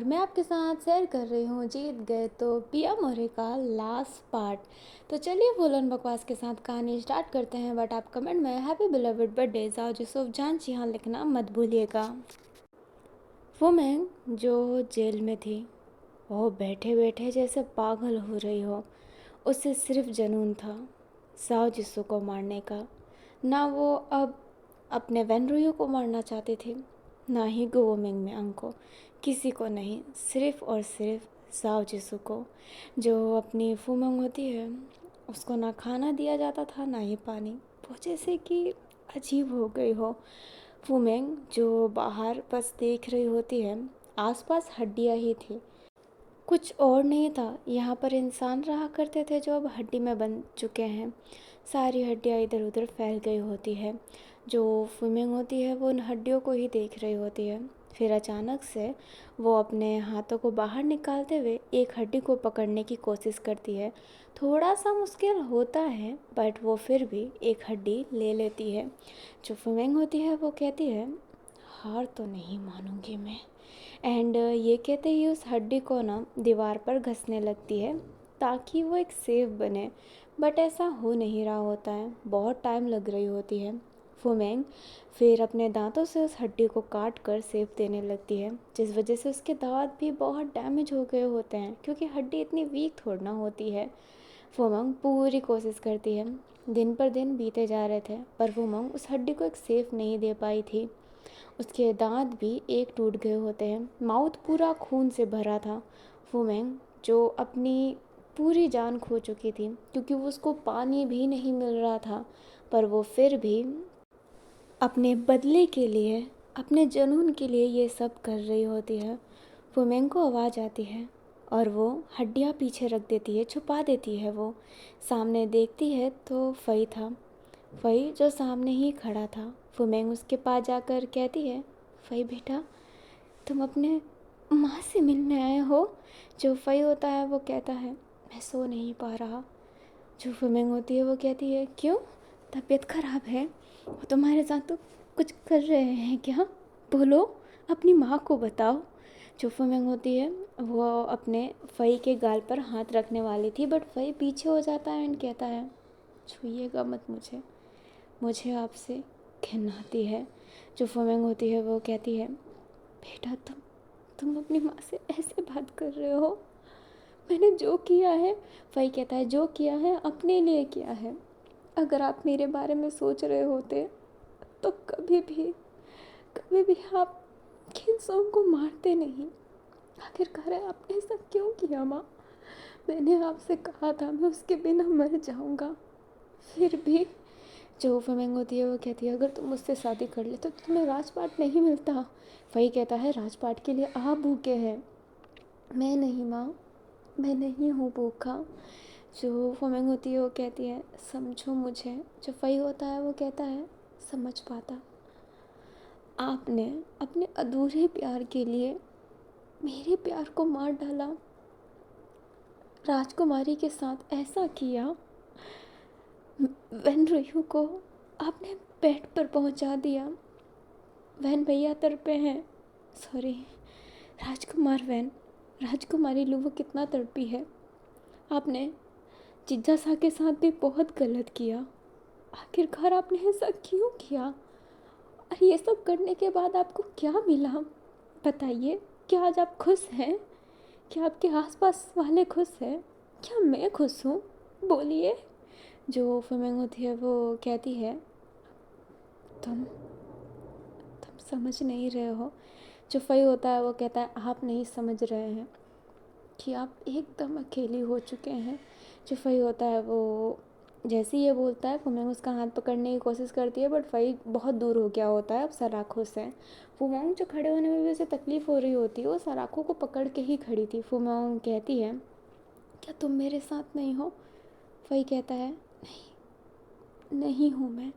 मैं आपके साथ शेयर कर रही हूँ जीत गए तो पिया मोरे का लास्ट पार्ट। तो चलिए फुलन बकवास के साथ कहानी स्टार्ट करते हैं। बट आप कमेंट में हैप्पी बिलवड बर्थडे जाओ यूसुफ जान जी हाँ लिखना मत भूलिएगा। वो मैं जो जेल में थी वो बैठे बैठे जैसे पागल हो रही हो। उसे सिर्फ जुनून था साओ जिसू को मारने का। ना वो अब अपने वेनरुयो को मारना चाहती थी, ना ही गुओमिंग में को। किसी को नहीं, सिर्फ और सिर्फ साओ जिसू को। जो अपनी फूमंग होती है उसको ना खाना दिया जाता था ना ही पानी। वो जैसे कि अजीब हो गई हो। फूमेंग जो बाहर बस देख रही होती है, आसपास हड्डियाँ ही थी, कुछ और नहीं था। यहाँ पर इंसान रहा करते थे जो अब हड्डी में बन चुके हैं। सारी हड्डियाँ इधर उधर फैल गई होती है। जो फुमिंग होती है वो उन हड्डियों को ही देख रही होती है। फिर अचानक से वो अपने हाथों को बाहर निकालते हुए एक हड्डी को पकड़ने की कोशिश करती है। थोड़ा सा मुश्किल होता है बट वो फिर भी एक हड्डी ले लेती है। जो फुमिंग होती है वो कहती है हार तो नहीं मानूंगी मैं। एंड ये कहते ही उस हड्डी को ना दीवार पर घसने लगती है ताकि वो एक सेफ बने। बट ऐसा हो नहीं रहा होता है, बहुत टाइम लग रही होती है। फुमेंग फिर अपने दांतों से उस हड्डी को काट कर सेफ देने लगती है, जिस वजह से उसके दांत भी बहुत डैमेज हो गए होते हैं क्योंकि हड्डी इतनी वीक थोड़ी ना होती है। फुमंग पूरी कोशिश करती है। दिन पर दिन बीते जा रहे थे पर फुमंग उस हड्डी को एक सेफ नहीं दे पाई थी। उसके दांत भी एक टूट गए होते हैं, माउथ पूरा खून से भरा था। फुमेंग जो अपनी पूरी जान खो चुकी थी क्योंकि वो उसको पानी भी नहीं मिल रहा था, पर वो फिर भी अपने बदले के लिए, अपने जुनून के लिए ये सब कर रही होती है। फुमेंग को आवाज़ आती है और वो हड्डियाँ पीछे रख देती है, छुपा देती है। वो सामने देखती है तो फई था, फई जो सामने ही खड़ा था। फुमेंग उसके पास जाकर कहती है फई बेटा, तुम अपने माँ से मिलने आए हो। जो फई होता है वो कहता है मैं सो नहीं पा रहा। जो फुमेंग होती है वो कहती है क्यों, तबीयत ख़राब है, वो तुम्हारे साथ तो कुछ कर रहे हैं क्या, बोलो, अपनी माँ को बताओ। जो फुमेंग होती है वो अपने फई के गाल पर हाथ रखने वाली थी बट फई पीछे हो जाता है एंड कहता है छूइएगा मत मुझे, मुझे आपसे घिन आती है। जो फुमेंग होती है वो कहती है बेटा, तुम अपनी माँ से ऐसे बात कर रहे हो, मैंने जो किया है, वही कहता है जो किया है अपने लिए किया है। अगर आप मेरे बारे में सोच रहे होते तो कभी भी आप खिंसों को मारते नहीं। आखिरकार आपने ऐसा क्यों किया माँ, मैंने आपसे कहा था मैं उसके बिना मर जाऊंगा। फिर भी जो फुमेंग होती है वो कहती है अगर तुम मुझसे शादी कर ले तो तुम्हें राजपाट नहीं मिलता। वही कहता है राजपाट के लिए आप भूखे हैं, मैं नहीं माँ, मैं नहीं हूँ भूखा। जो फुमेंग होती है वो कहती है समझो मुझे। जो फई होता है वो कहता है समझ पाता, आपने अपने अधूरे प्यार के लिए मेरे प्यार को मार डाला, राजकुमारी के साथ ऐसा किया, वैन रुयू को आपने बेड पर पहुंचा दिया। वैन भैया तड़पे हैं, सॉरी राजकुमार वैन, राजकुमारी लूवो कितना तड़पी है। आपने जिज्जा सा के साथ भी बहुत गलत किया। आखिरकार आपने ऐसा क्यों किया, और ये सब करने के बाद आपको क्या मिला, बताइए। क्या आज आप खुश हैं, क्या आपके आसपास वाले खुश हैं, क्या मैं खुश हूँ, बोलिए। जो फुमेंग होती है वो कहती है तुम तुम समझ नहीं रहे हो। जो फई होता है वो कहता है आप नहीं समझ रहे हैं कि आप एकदम अकेली हो चुके हैं। जो फई होता है वो जैसे ही ये बोलता है फुमेंग उसका हाथ पकड़ने की कोशिश करती है बट फई बहुत दूर हो गया होता है अब सराखों से। फुमेंग जो खड़े होने में भी उसे तकलीफ़ हो रही होती है वो सराखों को पकड़ के ही खड़ी थी। फुमेंग कहती है क्या तुम मेरे साथ नहीं हो। फई कहता है नहीं, नहीं हूँ मैं।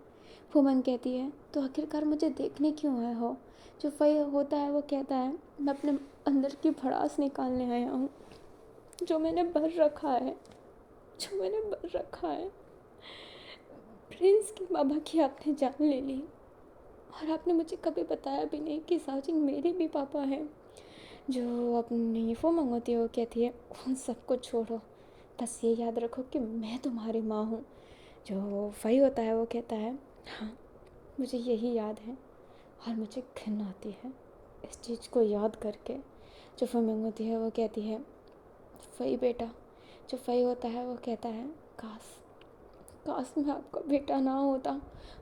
फुमेंग कहती है तो आखिरकार मुझे देखने क्यों आए हो। जो फई होता है वो कहता है मैं अपने अंदर की भड़ास निकालने आया हूँ, जो मैंने भर रखा है, जो मैंने भर रखा है। प्रिंस की बाबा की आपने जान ले ली और आपने मुझे कभी बताया भी नहीं कि साजिन मेरे भी पापा हैं। जो अपनी फूमंग होती है वो कहती है उन सबको छोड़ो, बस ये याद रखो कि मैं तुम्हारी माँ हूँ। जो फई होता है वो कहता है हाँ, मुझे यही याद है और मुझे घिन आती है इस चीज़ को याद करके। जो फूमंग होती है वो कहती है फई बेटा। जो फई होता है वो कहता है काश, काश मैं आपका बेटा ना होता।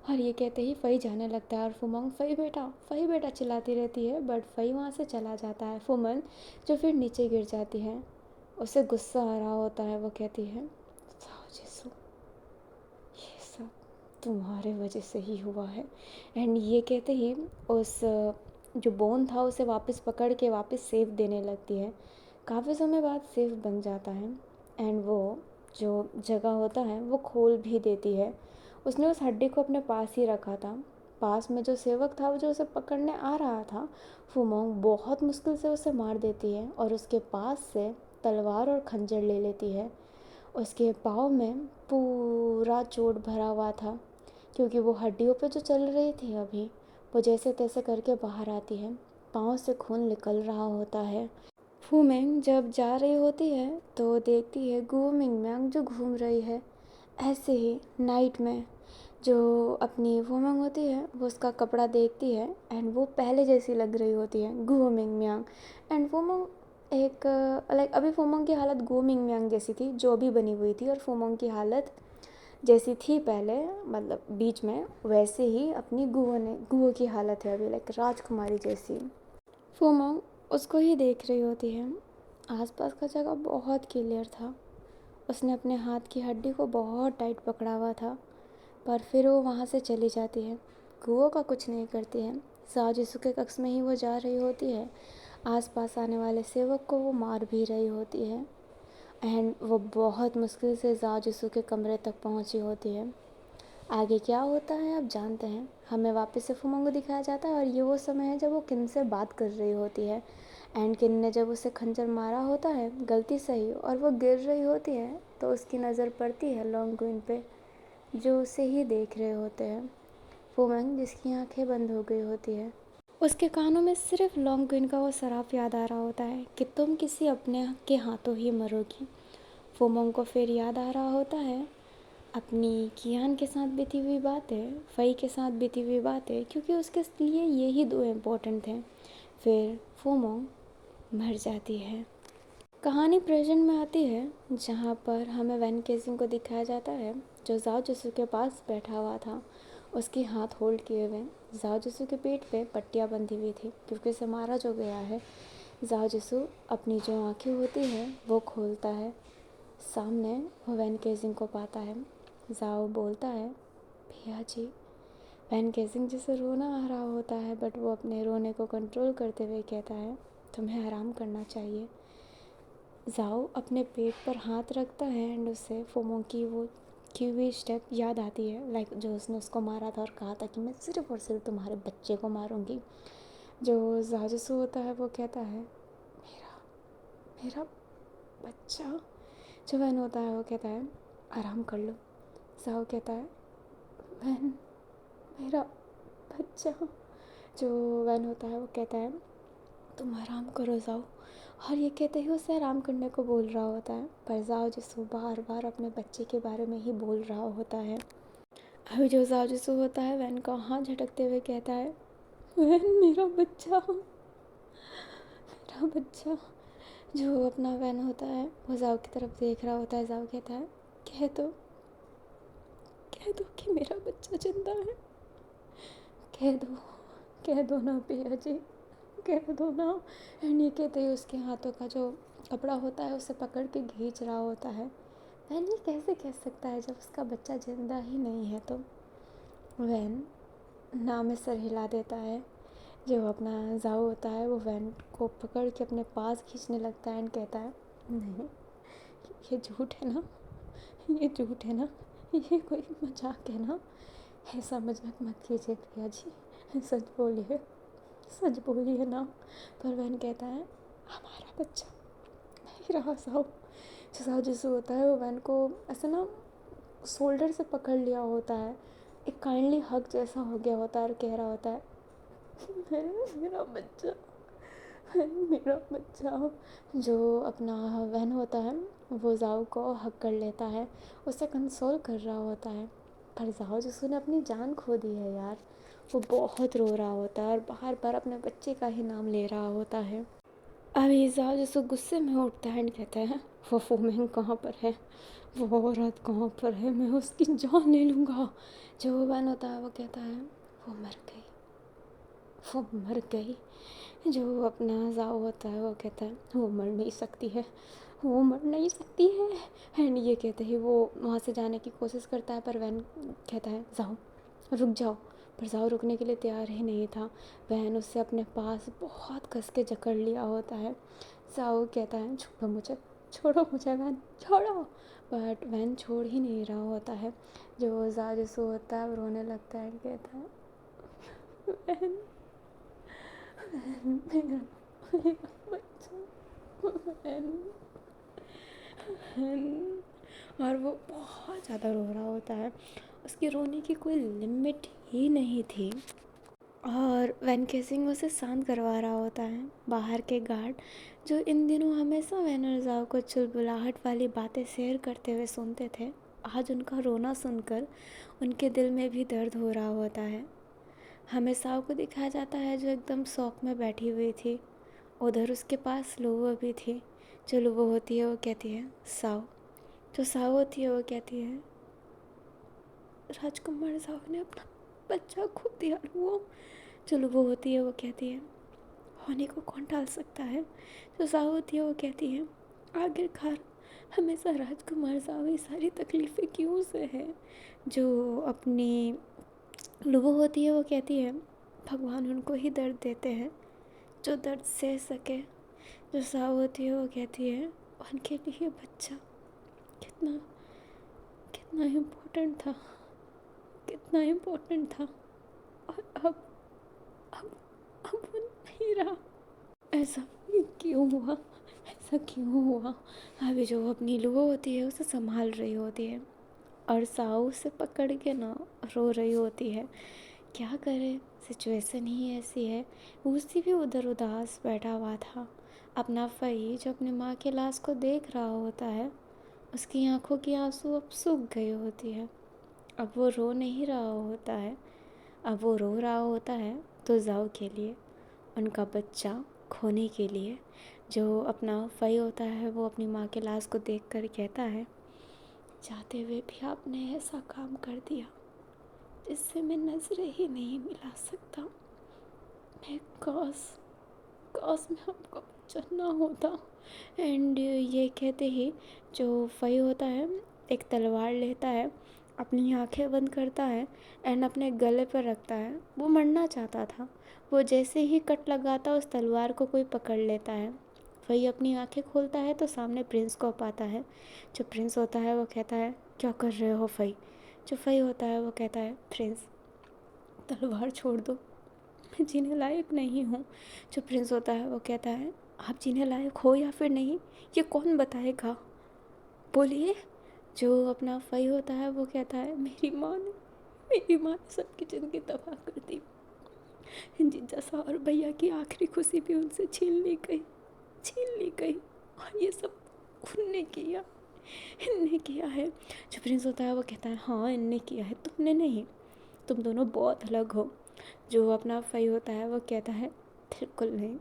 और ये कहते ही फई जाने लगता है और फूमंग फई बेटा चिल्लाती रहती है, बट फई वहाँ से चला जाता है। फूमंग जो फिर नीचे गिर जाती है, उसे गुस्सा आ रहा होता है, वो कहती है जाओ जिसु, ये सब तुम्हारे वजह से ही हुआ है। एंड ये कहते ही उस जो बोन था उसे वापस पकड़ के वापस सेफ देने लगती है। काफ़ी समय बाद सेफ बन जाता है एंड वो जो जगह होता है वो खोल भी देती है। उसने उस हड्डी को अपने पास ही रखा था। पास में जो सेवक था वो जो उसे पकड़ने आ रहा था, फुमोंग बहुत मुश्किल से उसे मार देती है और उसके पास से तलवार और खंजर ले लेती है। उसके पाँव में पूरा चोट भरा हुआ था क्योंकि वो हड्डियों पे जो चल रही थी अभी, वो जैसे तैसे करके बाहर आती है। पाँव से खून निकल रहा होता है। फूमेंग जब जा रही होती है तो देखती है गु मिंगम्यांग जो घूम रही है। ऐसे ही नाइट में जो अपनी फूमेंग होती है वो उसका कपड़ा देखती है एंड वो पहले जैसी लग रही होती है गु मिंगम्यांग। एंड फूमेंग एक लाइक अभी फूमेंग की हालत गु मिंगम्यांग जैसी थी जो अभी बनी हुई थी, और फूमेंग की हालत जैसी थी पहले मतलब बीच में, वैसे ही अपनी गुओ की हालत है अभी, लाइक राजकुमारी जैसी। फूमोंग उसको ही देख रही होती है। आसपास का जगह बहुत क्लियर था। उसने अपने हाथ की हड्डी को बहुत टाइट पकड़ा हुआ था, पर फिर वो वहाँ से चली जाती है। गुओ का कुछ नहीं करती है। साजिशु के कक्ष में ही वो जा रही होती है। आसपास आने वाले सेवक को वो मार भी रही होती है एंड वो बहुत मुश्किल से जाजिसू के कमरे तक पहुंची होती है। आगे क्या होता है आप जानते हैं। हमें वापस से फुमंग को दिखाया जाता है और ये वो समय है जब वो किन से बात कर रही होती है एंड किन ने जब उसे खंजर मारा होता है गलती से ही और वो गिर रही होती है तो उसकी नज़र पड़ती है लॉन्ग क्वीन पे जो उसे ही देख रहे होते हैं। फुमंग जिसकी आंखें बंद हो गई होती है, उसके कानों में सिर्फ लॉन्ग क्वीन का वो शराब याद आ रहा होता है कि तुम किसी अपने के हाथों ही मरोगी। फुमंग को फिर याद आ रहा होता है अपनी कियान के साथ बीती हुई बातें, फ़ई के साथ बीती हुई बातें, क्योंकि उसके लिए यही दो इम्पोर्टेंट थे। फिर फुमंग मर जाती है। कहानी प्रेजेंट में आती है जहाँ पर हमें वैन केसिंग को दिखाया जाता है जो जाओ जिसू के पास बैठा हुआ था, उसकी हाथ होल्ड किए हुए। जाओ जिसू के पेट पे पट्टियाँ बंधी हुई थी क्योंकि उसे मारा जो गया है। जाओ जिसू अपनी जो आँखें होती है वो खोलता है। सामने वो वैन केसिंग को पाता है। जाओ बोलता है भैया जी। वैन केसिंग जिसे रोना आ रहा होता है बट वो अपने रोने को कंट्रोल करते हुए कहता है तुम्हें आराम करना चाहिए। जाओ अपने पेट पर हाथ रखता है एंड उससे फोमो की वो की हुई स्टेप याद आती है, लाइक जो उसने उसको मारा था और कहा था कि मैं सिर्फ और सिर्फ तुम्हारे बच्चे को मारूंगी। जो जाजसू होता है वो कहता है मेरा मेरा बच्चा। जो वैन होता है वो कहता है आराम कर लो। जाओ कहता है वैन मेरा बच्चा। जो वैन होता है वो कहता है तुम आराम करो जाओ, और ये कहते ही उसे आराम करने को बोल रहा होता है, पर जाओ जिसू बार बार अपने बच्चे के बारे में ही बोल रहा होता है। अभी जो जाओ जिसू होता है वैन का हाथ झटकते हुए कहता है वैन मेरा बच्चा, मेरा बच्चा। जो अपना वैन होता है वो जाओ की तरफ देख रहा होता है। जाओ कहता है कह दो कि मेरा बच्चा जिंदा है। कह दो, कह दो ना पिया जी, कह दो ना। एंड ये कहते ही उसके हाथों का जो कपड़ा होता है उसे पकड़ के खींच रहा होता है। वैन ये कैसे कह सकता है जब उसका बच्चा जिंदा ही नहीं है। तो वैन ना में सर हिला देता है। जो अपना जाओ होता है वो वैन को पकड़ के अपने पास खींचने लगता है एंड कहता है नहीं, ये झूठ है ना, ये झूठ है ना, ये कोई मजाक है ना, ऐसा मजाक मत कीजिए प्रिया जी, सच बोलिए ना। पर वैन कहता है हमारा बच्चा नहीं रहा। साहब जैसे होता है वो वैन को ऐसा ना शोल्डर से पकड़ लिया होता है, एक काइंडली हक जैसा हो गया होता है और कह रहा होता है मेरा बच्चा, मेरा बच्चा। जो अपना वैन होता है वो जाओ को हक कर लेता है, उसे कंसोल कर रहा होता है। पर जाओ जिसने अपनी जान खो दी है यार, वो बहुत रो रहा होता है और बार बार अपने बच्चे का ही नाम ले रहा होता है। अभी जाओ जिसको गुस्से में उठता है और कहता है वो वुमेन कहाँ पर है, वो औरत कहाँ पर है, मैं उसकी जान ले लूँगा। जो वो वैन होता है वो कहता है वो मर गई, वो मर गई। जो अपना जाओ होता है वो कहता है वो मर नहीं सकती है, वो मर नहीं सकती है। एंड ये कहते ही वो वहाँ से जाने की कोशिश करता है, पर वैन कहता है जाओ रुक जाओ। पर जाओ रुकने के लिए तैयार ही नहीं था। वैन उससे अपने पास बहुत कस के जकड़ लिया होता है। जाओ कहता है छोड़ो मुझे, छोड़ो मुझे वैन, छोड़ो। बट वैन छोड़ ही नहीं रहा होता है। जो जाओ जिसको होता है वो रोने लगता है, कहता है वैन, मेरा मेरा बच्चा, वैन, वैन। और वो बहुत ज़्यादा रो रहा होता है, उसके रोने की कोई लिमिट ही नहीं थी। और वैन केसिंग उसे शांत करवा रहा होता है। बाहर के गार्ड जो इन दिनों हमेशा वैन और जाओ को चुलबुलाहट वाली बातें शेयर करते हुए सुनते थे, आज उनका रोना सुनकर उनके दिल में भी दर्द हो रहा होता है। हमें साव को दिखाया जाता है जो एकदम शौक में बैठी हुई थी। उधर उसके पास लुवो भी थी। जो लुवो होती है वो कहती है साव। जो साव होती है वो कहती है राजकुमार साव ने अपना बच्चा खो दिया लुवो। जो लुवो होती है वो कहती है होने को कौन टाल सकता है। जो साव होती है वो कहती है आखिरकार हमेशा राजकुमार साव ये सारी तकलीफ़ें क्यों से है। जो अपनी लुबो होती है वो कहती है भगवान उनको ही दर्द देते हैं जो दर्द सह सके। जो साव होती है वो कहती है उनके लिए बच्चा कितना कितना इम्पोर्टेंट था, कितना इम्पोर्टेंट था। और अब अब वो नहीं रहा। ऐसा क्यों हुआ, ऐसा क्यों हुआ। अभी जो अपनी लुबो होती है उसे संभाल रही होती है और साव उसे पकड़ के ना रो रही होती है। क्या करे, सिचुएशन ही ऐसी है। उसी भी उधर उदास बैठा हुआ था। अपना फई जो अपनी माँ की लाश को देख रहा होता है, उसकी आंखों की आंसू अब सूख गई होती है। अब वो रो नहीं रहा होता है, अब वो रो रहा होता है तो जाओ के लिए, उनका बच्चा खोने के लिए। जो अपना फई होता है वो अपनी माँ के लाश को देख कर कहता है चाहते हुए भी आपने ऐसा काम कर दिया जिससे मैं नज़रें ही नहीं मिला सकता। मैं काश काश मैं आपका बच्चा ना होता। एंड ये कहते ही जो फई होता है एक तलवार लेता है, अपनी आंखें बंद करता है एंड अपने गले पर रखता है। वो मरना चाहता था। वो जैसे ही कट लगाता उस तलवार को कोई पकड़ लेता है। वही अपनी आंखें खोलता है तो सामने प्रिंस को पाता है। जो प्रिंस होता है वो कहता है क्या कर रहे हो फई। जो फई होता है वो कहता है प्रिंस तलवार छोड़ दो, मैं जीने लायक नहीं हूँ। जो प्रिंस होता है वो कहता है आप जीने लायक हो या फिर नहीं ये कौन बताएगा, बोलिए। जो अपना फई होता है वो कहता है मेरी माँ ने सबकी ज़िंदगी तबाह कर दी। जीजा सा और भैया की आखिरी खुशी भी उनसे छीन ली गई और ये सब उनने किया, इनने किया है। जो प्रिंस होता है वो कहता है हाँ इनने किया है, तुमने नहीं, तुम दोनों बहुत अलग हो। जो अपना फई होता है वो कहता है बिल्कुल नहीं,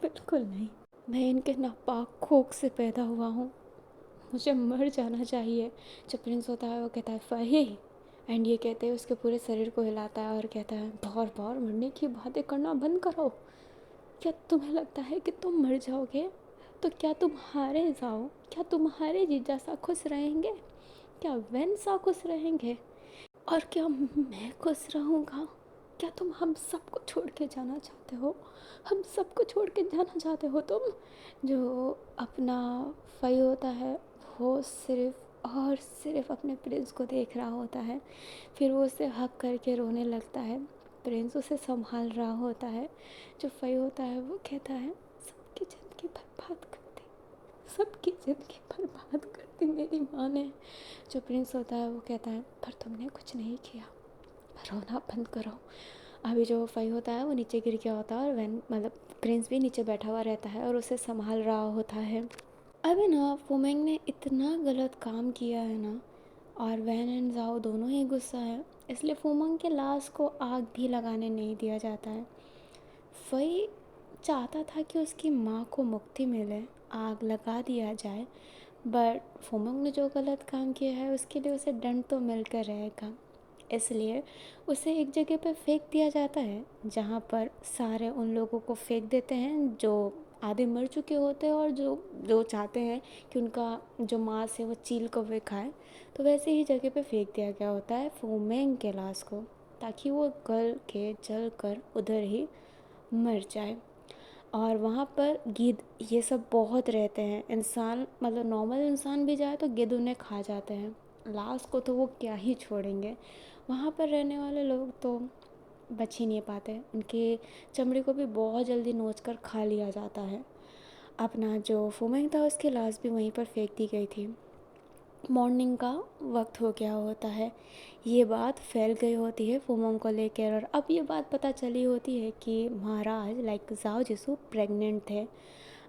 बिल्कुल नहीं, मैं इनके नापाक खोक से पैदा हुआ हूँ, मुझे मर जाना चाहिए। जो प्रिंस होता है वो कहता है फही। एंड ये कहते हैं उसके पूरे शरीर को हिलाता है और कहता है बार बार मरने की बातें करना बंद करो। क्या तुम्हें लगता है कि तुम मर जाओगे तो क्या तुम हारे जाओ, क्या तुम्हारे जीजा सा खुश रहेंगे, क्या वैन सा खुश रहेंगे, और क्या मैं खुश रहूँगा। क्या तुम हम सबको छोड़ के जाना चाहते हो, हम सबको छोड़ के जाना चाहते हो तुम। जो अपना फई होता है वो सिर्फ और सिर्फ अपने प्रिंस को देख रहा होता है। फिर वो उसे हक करके रोने लगता है। प्रिंस उसे संभाल रहा होता है। जो फई होता है वो कहता है सबकी ज़िंदगी बर्बाद कर दी, सबकी ज़िंदगी बर्बाद कर दी मेरी माँ ने। जो प्रिंस होता है वो कहता है पर तुमने कुछ नहीं किया, रोना बंद करो, अभी जो फई होता है वो नीचे गिर गया होता है और वैन मतलब प्रिंस भी नीचे बैठा हुआ रहता है और उसे संभाल रहा होता है। अभी ना फुमेंग ने इतना गलत काम किया है ना, और वैन एंड जाओ दोनों ही गुस्सा है, इसलिए फुमेंग के लाश को आग भी लगाने नहीं दिया जाता है। फई चाहता था कि उसकी माँ को मुक्ति मिले, आग लगा दिया जाए, बट फुमेंग ने जो गलत काम किया है उसके लिए उसे दंड तो मिलकर रहेगा। इसलिए उसे एक जगह पर फेंक दिया जाता है जहाँ पर सारे उन लोगों को फेंक देते हैं जो आधे मर चुके होते हैं और जो जो चाहते हैं कि उनका जो मांस है वो चील कौवे खाए। तो वैसे ही जगह पे फेंक दिया गया होता है फुमेंग के लाश को, ताकि वो गल के जल कर उधर ही मर जाए। और वहाँ पर गिद्ध ये सब बहुत रहते हैं, इंसान मतलब नॉर्मल इंसान भी जाए तो गिद्ध उन्हें खा जाते हैं, लाश को तो वो क्या ही छोड़ेंगे। वहाँ पर रहने वाले लोग तो बच ही नहीं पाते, उनके चमड़े को भी बहुत जल्दी नोच कर खा लिया जाता है। अपना जो फुमेंग था उसकी लाश भी वहीं पर फेंक दी गई थी। मॉर्निंग का वक्त हो गया होता है, ये बात फैल गई होती है फुमोंग को लेकर, और अब ये बात पता चली होती है कि महाराज लाइक जाओ जिसु प्रेग्नेंट थे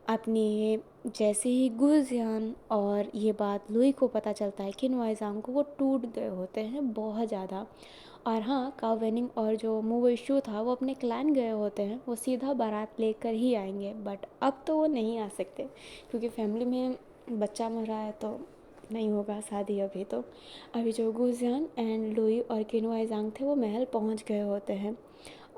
अपनी। जैसे ही गुलजियान और ये बात लुई को पता चलता है कि नवाइजांग को, वो टूट गए होते हैं बहुत ज़्यादा। और हाँ, काव वेनिंग और जो मूविशु था वो अपने क्लैन गए होते हैं, वो सीधा बारात लेकर ही आएंगे, बट अब तो वो नहीं आ सकते क्योंकि फैमिली में बच्चा मरा है तो नहीं होगा शादी अभी। तो अभी जो गुजियान एंड लुई और किनवाइजांग थे वो महल पहुंच गए होते हैं,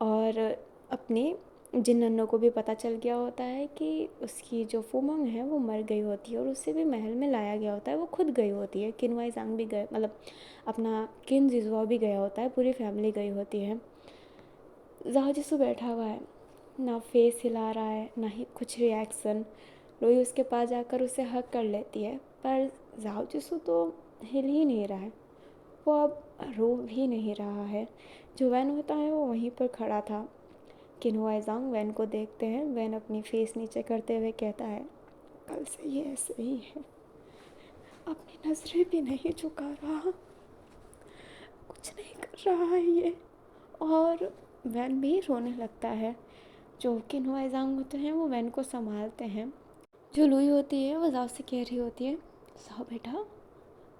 और अपने जिन नन्नों को भी पता चल गया होता है कि उसकी जो फुमंग है वो मर गई होती है और उससे भी महल में लाया गया होता है। वो खुद गई होती है, किनवाइजांग भी गए, मतलब अपना किन जिजुआ भी गया होता है, पूरी फैमिली गई होती है। जाओ जिसु बैठा हुआ है, ना फेस हिला रहा है ना ही कुछ रिएक्शन। लुई उसके पास जाकर उसे हक कर लेती है, पर जाओ जिसु तो हिल ही नहीं रहा है, वो अब रो भी नहीं रहा है। जो वैन होता है वो वहीं पर खड़ा था। किन्हुआजांग वैन को देखते हैं, वैन अपनी फेस नीचे करते हुए कहता है, कल से ये ऐसे ही है, अपनी नजरें भी नहीं झुका रहा, कुछ नहीं कर रहा है ये। और वैन भी रोने लगता है। जो किन्हुआजांग होते हैं वो वैन को संभालते हैं। जो लुई होती है वो जाओ से कह रही होती है, जाओ बेटा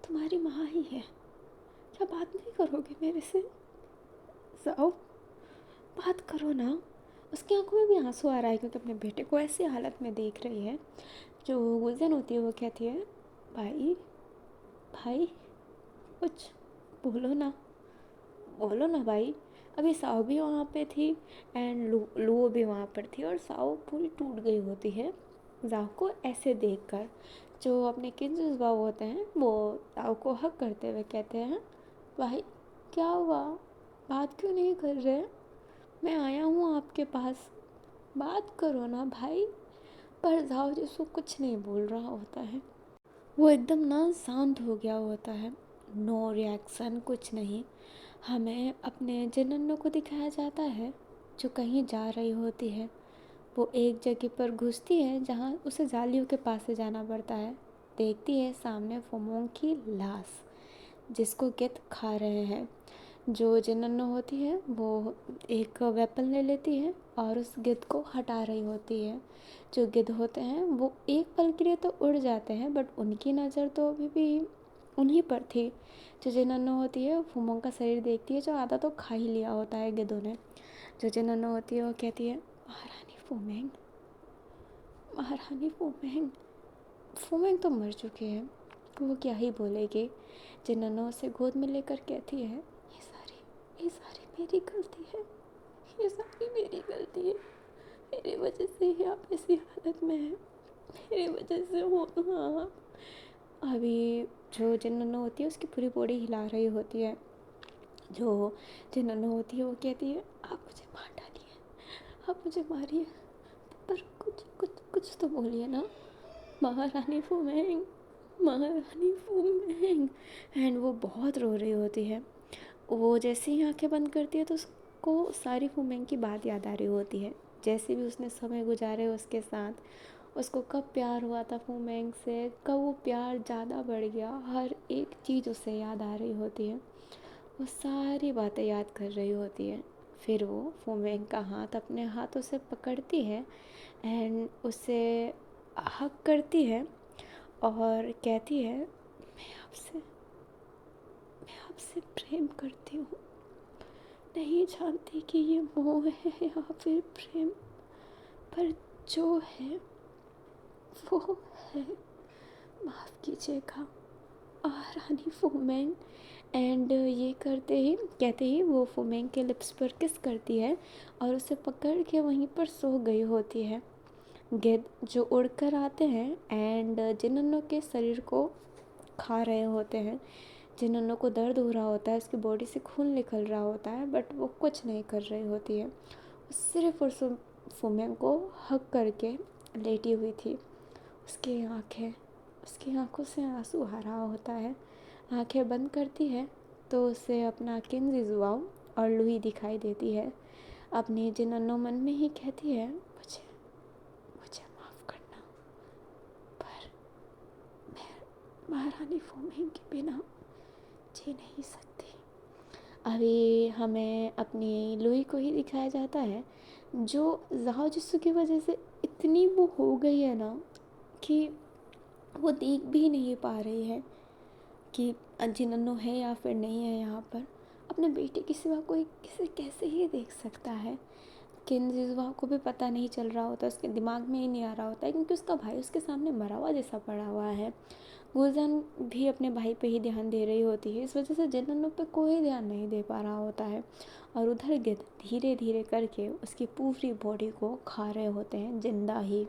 तुम्हारी माँ ही है, क्या बात नहीं करोगे मेरे से? जाओ बात करो ना। उसकी आंखों में भी आंसू आ रहा है क्योंकि अपने बेटे को ऐसी हालत में देख रही है। जो गुलजन होती है वो कहती है, भाई भाई कुछ बोलो ना, बोलो ना भाई। अभी साओ भी वहाँ पे थी एंड लुओ भी वहाँ पर थी, और साओ पूरी टूट गई होती है जाओ को ऐसे देखकर। जो अपने किन्जुस बाबू होते हैं वो जाओ को हक करते हुए कहते हैं, भाई क्या हुआ, बात क्यों नहीं कर रहे? मैं आया हूँ आपके पास, बात करो ना भाई। पर जाओ जिसको कुछ नहीं बोल रहा होता है, वो एकदम ना शांत हो गया होता है, नो रिएक्शन, कुछ नहीं। हमें अपने जिन को दिखाया जाता है जो कहीं जा रही होती है। वो एक जगह पर घुसती है जहाँ उसे जालियों के पास से जाना पड़ता है। देखती है सामने फुमोंग की लाश जिसको गिद्ध खा रहे हैं। जो जिनन्नो होती है वो एक वेपन ले लेती है और उस गिद्ध को हटा रही होती है। जो गिद्ध होते हैं वो एक पल के लिए तो उड़ जाते हैं, बट उनकी नज़र तो अभी भी उन्हीं पर थी। जो जिनन्नो होती है वो फुमोंग का शरीर देखती है जो आधा तो खा ही लिया होता है गिद्धों ने। जो जिनन्नो होती है वो कहती है, महारानी फुमेंग, महारानी फुमेंग। फुमेंग तो मर चुके हैं, वो क्या ही बोलेगी। जिनन्नो उसे गोद में लेकर कहती है, ये सारी मेरी गलती है, ये सारी मेरी गलती है, मेरी वजह से ही आप ऐसी हालत में हैं, मेरी वजह से हो। हाँ, अभी जो जिन्नू होती है उसकी पूरी बॉडी हिला रही होती है। जो जिन्नू होती है वो कहती है, आप मुझे मार डालिए, आप मुझे मारिए, पर कुछ कुछ कुछ तो बोलिए ना, महारानी फुमेंग, महारानी फुमेंग। एंड वो बहुत रो रही होती है। वो जैसे ही आंखें बंद करती है तो उसको सारी फुमेंग की बात याद आ रही होती है, जैसे भी उसने समय गुजारे उसके साथ, उसको कब प्यार हुआ था फुमेंग से, कब वो प्यार ज़्यादा बढ़ गया, हर एक चीज़ उसे याद आ रही होती है। वो सारी बातें याद कर रही होती है। फिर वो फूमेंग का हाथ अपने हाथों से पकड़ती है एंड उसे हग करती है और कहती है, मैं आपसे प्रेम करती हूँ। नहीं जानती कि ये मोह है या फिर प्रेम, पर जो है वो है। माफ़ कीजिएगा रानी फूमेंग। एंड ये कहते ही वो फूमेंग के लिप्स पर किस करती है और उसे पकड़ के वहीं पर सो गई होती है। गिद्ध जो उड़कर आते हैं एंड जिन्होंने के शरीर को खा रहे होते हैं, जिन्होंने को दर्द हो रहा होता है, उसकी बॉडी से खून निकल रहा होता है, बट वो कुछ नहीं कर रही होती है। वो सिर्फ उस फूमेंग को हग करके लेटी हुई थी। उसकी आंखों से आंसू आ रहा होता है। आंखें बंद करती है तो उसे अपना किंजीजुआओ और लुई दिखाई देती है। अपनी जिन्नो मन में ही कहती है, मुझे मुझे माफ़ करना, पर मैं महारानी फूमेंग के बिना जी नहीं सकती। अभी हमें अपनी लुई को ही दिखाया जाता है, जो ज़ाओ जिसू की वजह से इतनी वो हो गई है ना कि वो देख भी नहीं पा रही है कि जिन्नो है या फिर नहीं है यहाँ पर। अपने बेटे के सिवा कोई किसे कैसे ही देख सकता है। किंजीजुआ को भी पता नहीं चल रहा होता, उसके दिमाग में ही नहीं आ रहा होता है, क्योंकि उसका भाई उसके सामने मरा हुआ जैसा पड़ा हुआ है। गुलजान भी अपने भाई पे ही ध्यान दे रही होती है, इस वजह से जिन्नो पे कोई ध्यान नहीं दे पा रहा होता है। और उधर गिद्ध धीरे धीरे करके उसकी पूरी बॉडी को खा रहे होते हैं जिंदा ही।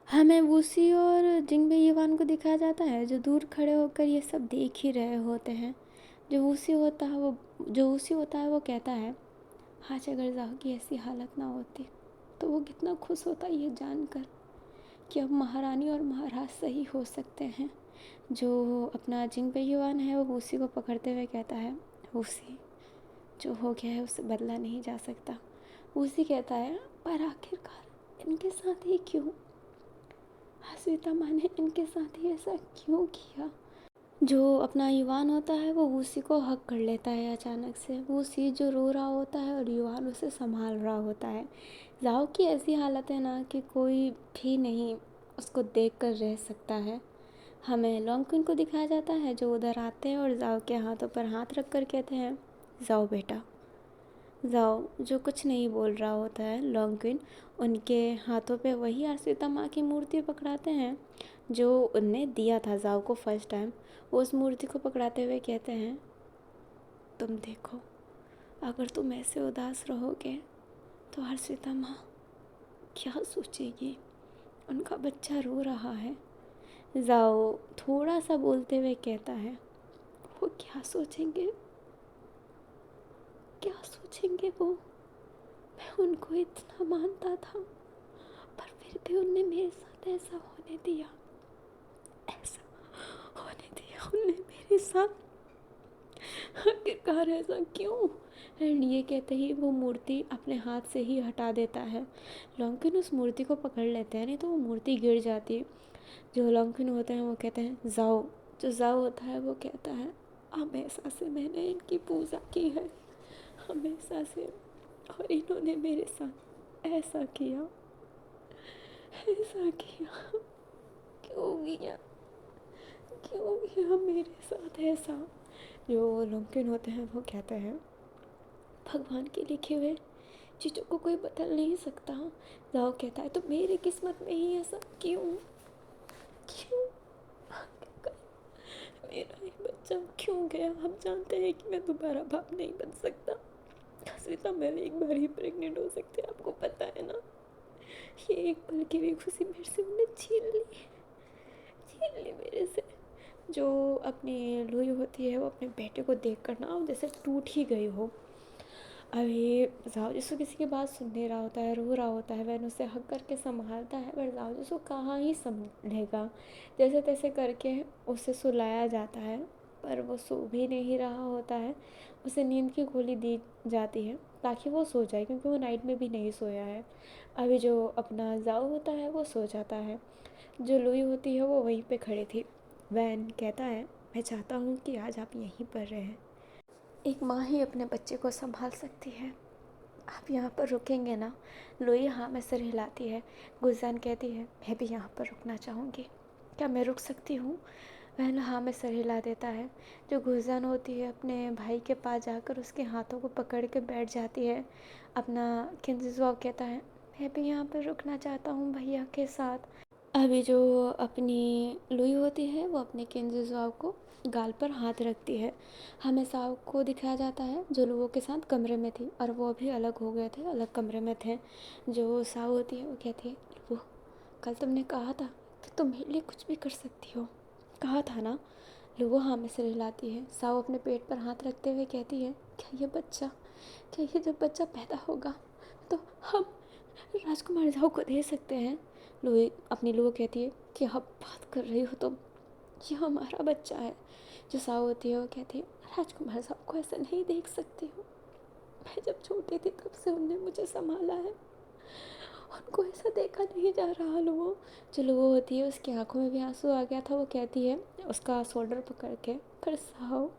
हमें वूसी और जिंगबे युवान को दिखाया जाता है, जो दूर खड़े होकर ये सब देख ही रहे होते हैं। जो वूसी होता है वो कहता है, आज अगर ज़ाओ की ऐसी हालत ना होती तो वो कितना खुश होता ये जानकर कि अब महारानी और महाराज सही हो सकते हैं। जो अपना जिंगबे युवान है वो वूसी को पकड़ते हुए कहता है, वूसी, जो हो गया है उससे बदला नहीं जा सकता। वूसी कहता है, पर आखिरकार इनके साथ ही क्यों? हसीता माँ ने इनके साथ ही ऐसा क्यों किया? जो अपना युवान होता है वो वूसी को हक कर लेता है अचानक से। वूसी जो रो रहा होता है और युवान उसे संभाल रहा होता है। ज़ाओ की ऐसी हालत है ना कि कोई भी नहीं उसको देख कर रह सकता है। हमें लॉन्गक्विन को दिखाया जाता है, जो उधर आते हैं और ज़ाओ के हाथों पर हाथ रख कर कहते हैं, ज़ाओ बेटा। ज़ाओ जो कुछ नहीं बोल रहा होता है, लॉन्गक्विन उनके हाथों पे वही आश्रिता माँ की मूर्ति पकड़ाते हैं जो उनने दिया था ज़ाओ को फर्स्ट टाइम। वो उस मूर्ति को पकड़ाते हुए कहते हैं, तुम देखो, अगर तुम ऐसे उदास रहोगे तो आश्रिता माँ क्या सोचेगी? उनका बच्चा रो रहा है। ज़ाओ थोड़ा सा बोलते हुए कहता है, वो क्या सोचेंगे वो? मैं उनको इतना मानता था, पर फिर भी उनने मेरे साथ ऐसा होने दिया उनने मेरे साथ। आखिरकार ऐसा क्यों? एंड ये कहते ही वो मूर्ति अपने हाथ से ही हटा देता है। लॉन्गक्विन उस मूर्ति को पकड़ लेते हैं, नहीं तो वो मूर्ति गिर जाती। जो लॉन्गक्विन होते हैं वो कहते हैं, ज़ाओ। जो ज़ाओ होता है वो कहता है, हमेशा से मैंने इनकी पूजा की है, हमेशा से, और इन्होंने मेरे साथ ऐसा किया क्यों किया मेरे साथ ऐसा? जो लॉन्गक्विन होते हैं वो कहते हैं, भगवान के लिखे हुए चीज़ों को कोई बदल नहीं सकता। ज़ाओ कहता है, तो मेरी किस्मत में ही ऐसा क्यों? मेरा ही बच्चा क्यों गया? हम जानते हैं कि मैं दोबारा बाप नहीं बन सकता। हसीता मैंने एक बार ही प्रेग्नेंट हो सकती है, आपको पता है ना। ये एक पल की भी खुशी मेरे से उन्हें छीन ली मेरे से। जो अपनी लुई होती है वो अपने बेटे को देख कर ना जैसे टूट ही गई हो। अभी ज़ाओ जिसको किसी की बात सुन नहीं रहा होता है, रो रहा होता है, वह उसे हक करके संभालता है, पर ज़ाओ जिसको कहाँ ही संभलेगा। जैसे तैसे करके उसे सुलाया जाता है, पर वो सो भी नहीं रहा होता है। उसे नींद की गोली दी जाती है ताकि वो सो जाए, क्योंकि वो नाइट में भी नहीं सोया है। अभी जो अपना ज़ाओ होता है वो सो जाता है। जो लुई होती है वो वहीं पे खड़ी थी। वैन कहता है, मैं चाहता हूँ कि आज आप यहीं पर रहें। एक माँ ही अपने बच्चे को संभाल सकती है, आप यहाँ पर रुकेंगे ना? लुई हाँ में सिर हिलाती है। गुलजान कहती है, मैं भी यहाँ पर रुकना चाहूँगी, क्या मैं रुक सकती हूँ? वह हाँ में सिर हिला देता है। जो गुलजान होती है अपने भाई के पास जाकर उसके हाथों को पकड़ के बैठ जाती है। अपना किंजवाब कहता है, मैं भी यहाँ पर रुकना चाहता हूँ भैया के साथ। अभी जो अपनी लुई होती है वो अपने किंजवाब को गाल पर हाथ रखती है। हमें साव को दिखाया जाता है जो लोगों के साथ कमरे में थी और वो अभी अलग हो गए थे, अलग कमरे में थे। जो साव होती है वो कहती है, वो कल तुमने कहा था कि तुम मेरे लिए कुछ भी कर सकती हो, कहा था ना? लुबो हाँ में सिर हिलाती है। साव अपने पेट पर हाथ रखते हुए कहती है, क्या ये जब बच्चा पैदा होगा तो हम राजकुमार जाओ को दे सकते हैं? लुई अपनी लुबो कहती है, क्या आप बात कर रही हो तुम? ये हमारा बच्चा है। जो साव होती है वो कहती है, राजकुमार साहब को ऐसा नहीं देख सकती हो, मैं जब छोटी थी तब से उनने मुझे संभाला है, उनको ऐसा देखा नहीं जा रहा। लोगों जो लोगों होती है उसकी आंखों में भी आंसू आ गया था। वो कहती है उसका शोल्डर पकड़ के, पर साव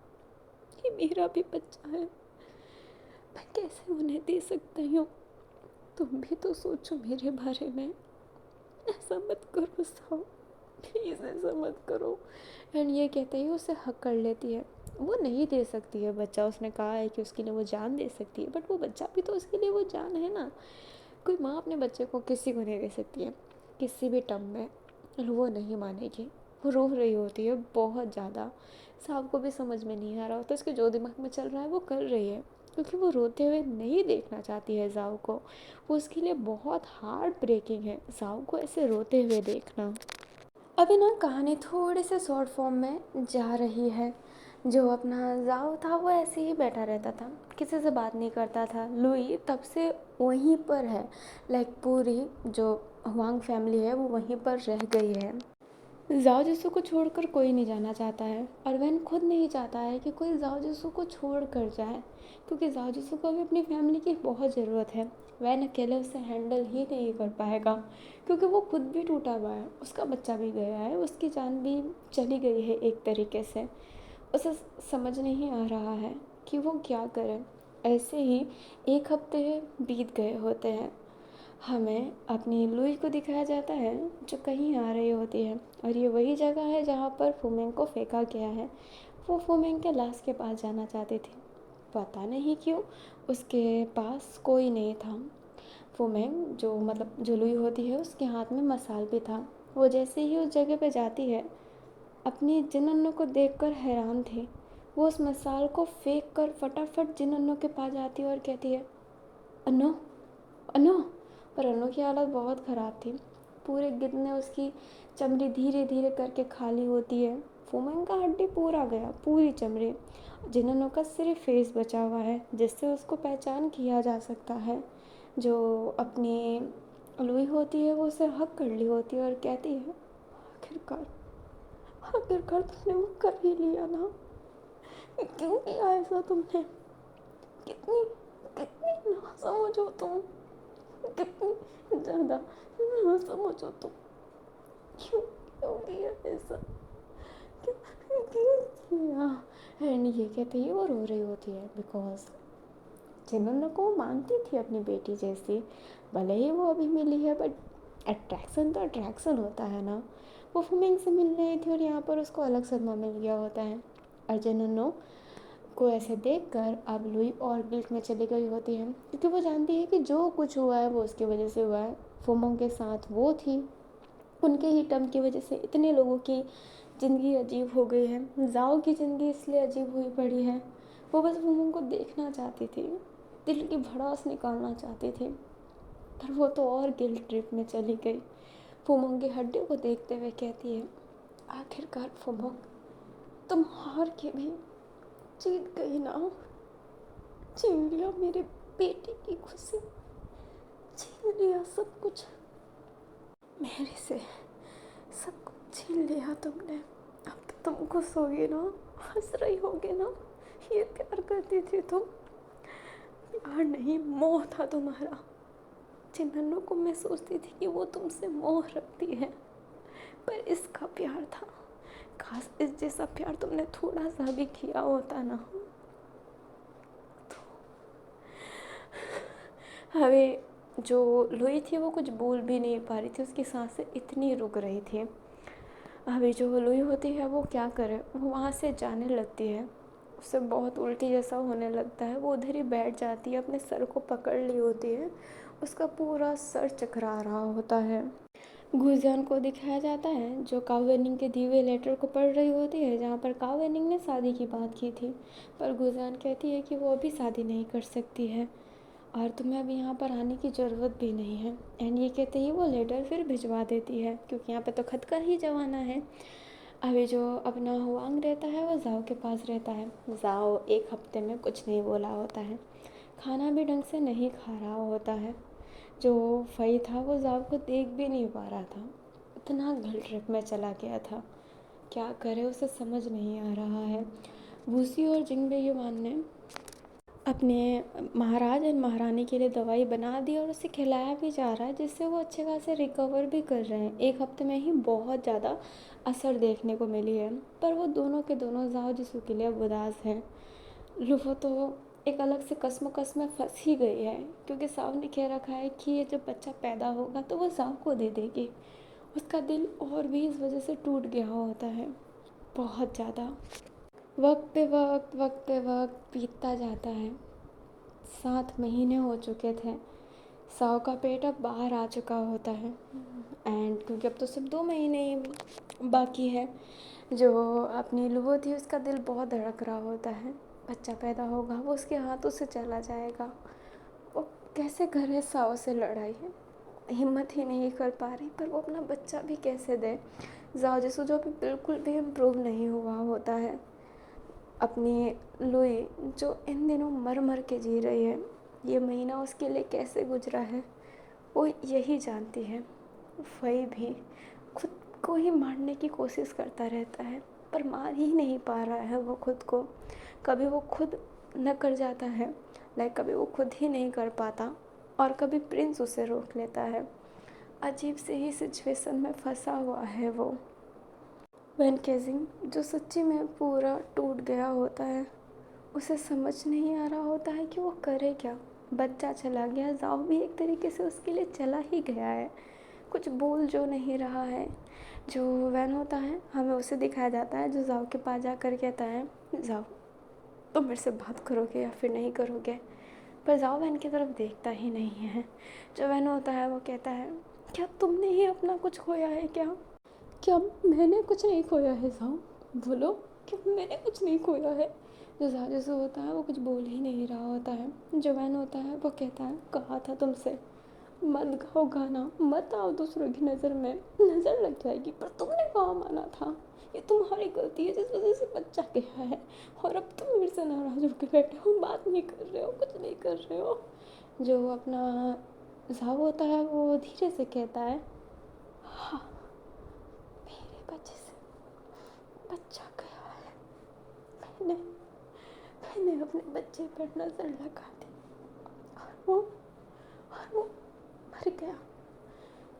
ये मेरा भी बच्चा है, मैं कैसे उन्हें दे सकती हूँ? तुम भी तो सोचो मेरे बारे में, ऐसा मत करो साव, प्लीज़ ऐसा मत करो। एंड ये कहते ही उसे हक कर लेती है। वो नहीं दे सकती है बच्चा, उसने कहा है कि उसके लिए वो जान दे सकती है, बट वो बच्चा भी तो उसके लिए वो जान है ना। कोई माँ अपने बच्चे को किसी को नहीं दे सकती है किसी भी टर्म में, और वो नहीं मानेगी। वो रो रही होती है बहुत ज़्यादा। साहब को भी समझ में नहीं आ रहा होता उसके जो दिमाग में चल रहा है वो कर रही है, क्योंकि वो रोते हुए नहीं देखना चाहती है जाओ को। वो उसके लिए बहुत हार्ड ब्रेकिंग है जाओ को ऐसे रोते हुए देखना। अभी ना कहानी थोड़े से शॉर्ट फॉर्म में जा रही है। जो अपना जाओ था वो ऐसे ही बैठा रहता था, किसी से बात नहीं करता था। लुई तब से वहीं पर है, लाइक पूरी जो हुआंग फैमिली है वो वहीं पर रह गई है। जाओ जिसू को छोड़कर कोई नहीं जाना चाहता है, और वैन खुद नहीं चाहता है कि कोई जाओ जिसू को छोड़ कर जाए, क्योंकि जाओ जिसू को भी अपनी फैमिली की बहुत ज़रूरत है। वैन अकेले उसे हैंडल ही नहीं कर पाएगा, क्योंकि वो खुद भी टूटा हुआ है, उसका बच्चा भी गया है, उसकी जान भी चली गई है एक तरीके से। उसे समझ नहीं आ रहा है कि वो क्या करे। ऐसे ही एक हफ्ते बीत गए होते हैं। हमें अपनी लुई को दिखाया जाता है जो कहीं आ रही होती है, और ये वही जगह है जहाँ पर फुमेंग को फेंका गया है। वो फुमेंग के लाश के पास जाना चाहती थी, पता नहीं क्यों उसके पास कोई नहीं था। फुमेंग जो मतलब जो लुई होती है उसके हाथ में मसाल भी था। वो जैसे ही उस जगह पे जाती है अपनी जिन को देखकर हैरान थी। वो उस मसाल को फेंक कर फटाफट जिन के पास जाती है और कहती है, अनो, अनो। पर अनु की हालत बहुत ख़राब थी। पूरे गिरने उसकी चमड़ी धीरे धीरे करके खाली होती है। फुमेंग का हड्डी पूरा गया, पूरी चमड़ी। जिन्होंने का सिर्फ फेस बचा हुआ है जिससे उसको पहचान किया जा सकता है। जो अपनी लुई होती है वो उसे हक कर ली होती है और कहती है, आखिरकार आखिरकार तुमने वो कर ही लिया ना, क्यों किया ऐसा तुमने? कितनी कितनी नासमझ हो तुम, कितनी ज़्यादा नासमझ हो तुम। क्यों क्यों किया ऐसा, क्यों क्यों किया? एंड ये कहते ही वो रो रही होती है, बिकॉज जिन्होंने को वो मानती थी अपनी बेटी जैसी। भले ही वो अभी मिली है, बट अट्रैक्शन तो अट्रैक्शन होता है ना। वो फुमिंग से मिल रही थी और यहाँ पर उसको अलग सदमा मिल गया होता है। और जिन्होंने को ऐसे देखकर अब लुई और गिल्ट में चली गई होती है, क्योंकि वो जानती है कि जो कुछ हुआ है वो उसकी वजह से हुआ है। फुमोंग के साथ वो थी, उनके ही टर्म की वजह से इतने लोगों की ज़िंदगी अजीब हो गई है। जाओ की ज़िंदगी इसलिए अजीब हुई पड़ी है। वो बस फुमोंग को देखना चाहती थी, दिल की भड़ास निकालना चाहती थी, पर वो तो और गिल्ट ट्रिप में चली गई। फुमोंग की हड्डियों को देखते हुए कहती है, आखिरकार फुमोंग तुम हार के भी जीत गई ना, छीन लिया मेरे बेटे की खुशी, छीन लिया सब कुछ मेरे से, सब कुछ छीन लिया तुमने। अब तो तुम खुश होगी ना, हंस रही होगी ना। ये प्यार करती थी तुम, प्यार नहीं मोह था तुम्हारा। जिन को मैं सोचती थी कि वो तुमसे मोह रखती है, पर इसका प्यार था। काश इस जैसा प्यार तुमने थोड़ा सा भी किया होता ना, अभी जो लुई थी वो कुछ बोल भी नहीं पा रही थी, उसकी सांसें इतनी रुक रही थी। अभी जो लुई होती है वो क्या करे, वो वहाँ से जाने लगती है, उससे बहुत उल्टी जैसा होने लगता है, वो उधर ही बैठ जाती है, अपने सर को पकड़ ली होती है, उसका पूरा सर चकरा रहा होता है। गुजियान को दिखाया जाता है जो काव वेनिंग के दिए हुए लेटर को पढ़ रही होती है, जहाँ पर काव वेनिंग ने शादी की बात की थी, पर गुजियान कहती है कि वो अभी शादी नहीं कर सकती है और तुम्हें अभी यहाँ पर आने की ज़रूरत भी नहीं है। एंड ये कहते ही वो लेटर फिर भिजवा देती है, क्योंकि यहाँ पे तो खत का ही ज़माना है। अभी जो अपना हुआंग रहता है वो जाओ के पास रहता है। जाओ एक हफ्ते में कुछ नहीं बोला होता है, खाना भी ढंग से नहीं खा रहा होता है। जो फई था वो जाओ को देख भी नहीं पा रहा था, इतना गल ट्रिप में चला गया था, क्या करे उसे समझ नहीं आ रहा है। वूसी और जिंगबे युवान ने अपने महाराज और महारानी के लिए दवाई बना दी और उसे खिलाया भी जा रहा है, जिससे वो अच्छे खासे रिकवर भी कर रहे हैं। एक हफ्ते में ही बहुत ज़्यादा असर देखने को मिली है, पर वो दोनों के दोनों जाओ जिसू के लिए अब उदास हैं। लुफो तो एक अलग से कसमकस में फंस ही गई है, क्योंकि साव ने कह रखा है कि ये जब बच्चा पैदा होगा तो वो जाओ को दे देगी। उसका दिल और भी इस वजह से टूट गया होता है बहुत ज़्यादा। वक्त बीतता जाता है। 7 महीने हो चुके थे। साव का पेट अब बाहर आ चुका होता है, एंड क्योंकि अब तो सिर्फ 2 महीने ही बाकी है। जो अपनी लुबो थी उसका दिल बहुत धड़क रहा होता है, बच्चा पैदा होगा, वो उसके हाथों से चला जाएगा। वो कैसे करे साव से लड़ाई, हिम्मत ही नहीं कर पा रही, पर वो अपना बच्चा भी कैसे दे। जाओ जिसु जो भी बिल्कुल भी इम्प्रूव नहीं हुआ होता है। अपनी लुई जो इन दिनों मर मर के जी रही है, ये महीना उसके लिए कैसे गुजरा है वो यही जानती है। फई भी खुद को ही मारने की कोशिश करता रहता है, पर मार ही नहीं पा रहा है वो खुद को। कभी वो खुद न कर जाता है, कभी वो खुद ही नहीं कर पाता, और कभी प्रिंस उसे रोक लेता है। अजीब से ही सिचुएशन में फंसा हुआ है वो। वैन केजिंग जो सच्ची में पूरा टूट गया होता है, उसे समझ नहीं आ रहा होता है कि वो करे क्या। बच्चा चला गया, जाओ भी एक तरीके से उसके लिए चला ही गया है, कुछ बोल जो नहीं रहा है। जो वैन होता है हमें उसे दिखाया जाता है जो जाओ के पास जाकर कहता है, जाओ तुम मेरे से बात करोगे या फिर नहीं करोगे। पर जाओ वैन की तरफ देखता ही नहीं है। जो वैन होता है वो कहता है, क्या तुमने ही अपना कुछ खोया है क्या? क्या मैंने कुछ नहीं खोया है जाओ, बोलो, क्या मैंने कुछ नहीं खोया है? जो जाजू होता है वो कुछ बोल ही नहीं रहा होता है। जो वैन होता है वो कहता है, कहा था तुमसे मत गाओ गाना, मत आओ दूसरों की नज़र में, नज़र लग जाएगी, पर तुमने कहाँ माना था। ये तुम्हारी गलती है जिस वजह से बच्चा गया है, और अब तुम मेरे से नाराज़ होकर बैठे हो, बात नहीं कर रहे हो, कुछ नहीं कर रहे हो। जो अपना जाव होता है वो धीरे से कहता है, हाँ मेरे बच्चे से बच्चा गया है, मैंने मैंने अपने बच्चे पर नज़र लगा दी और वो मर गया।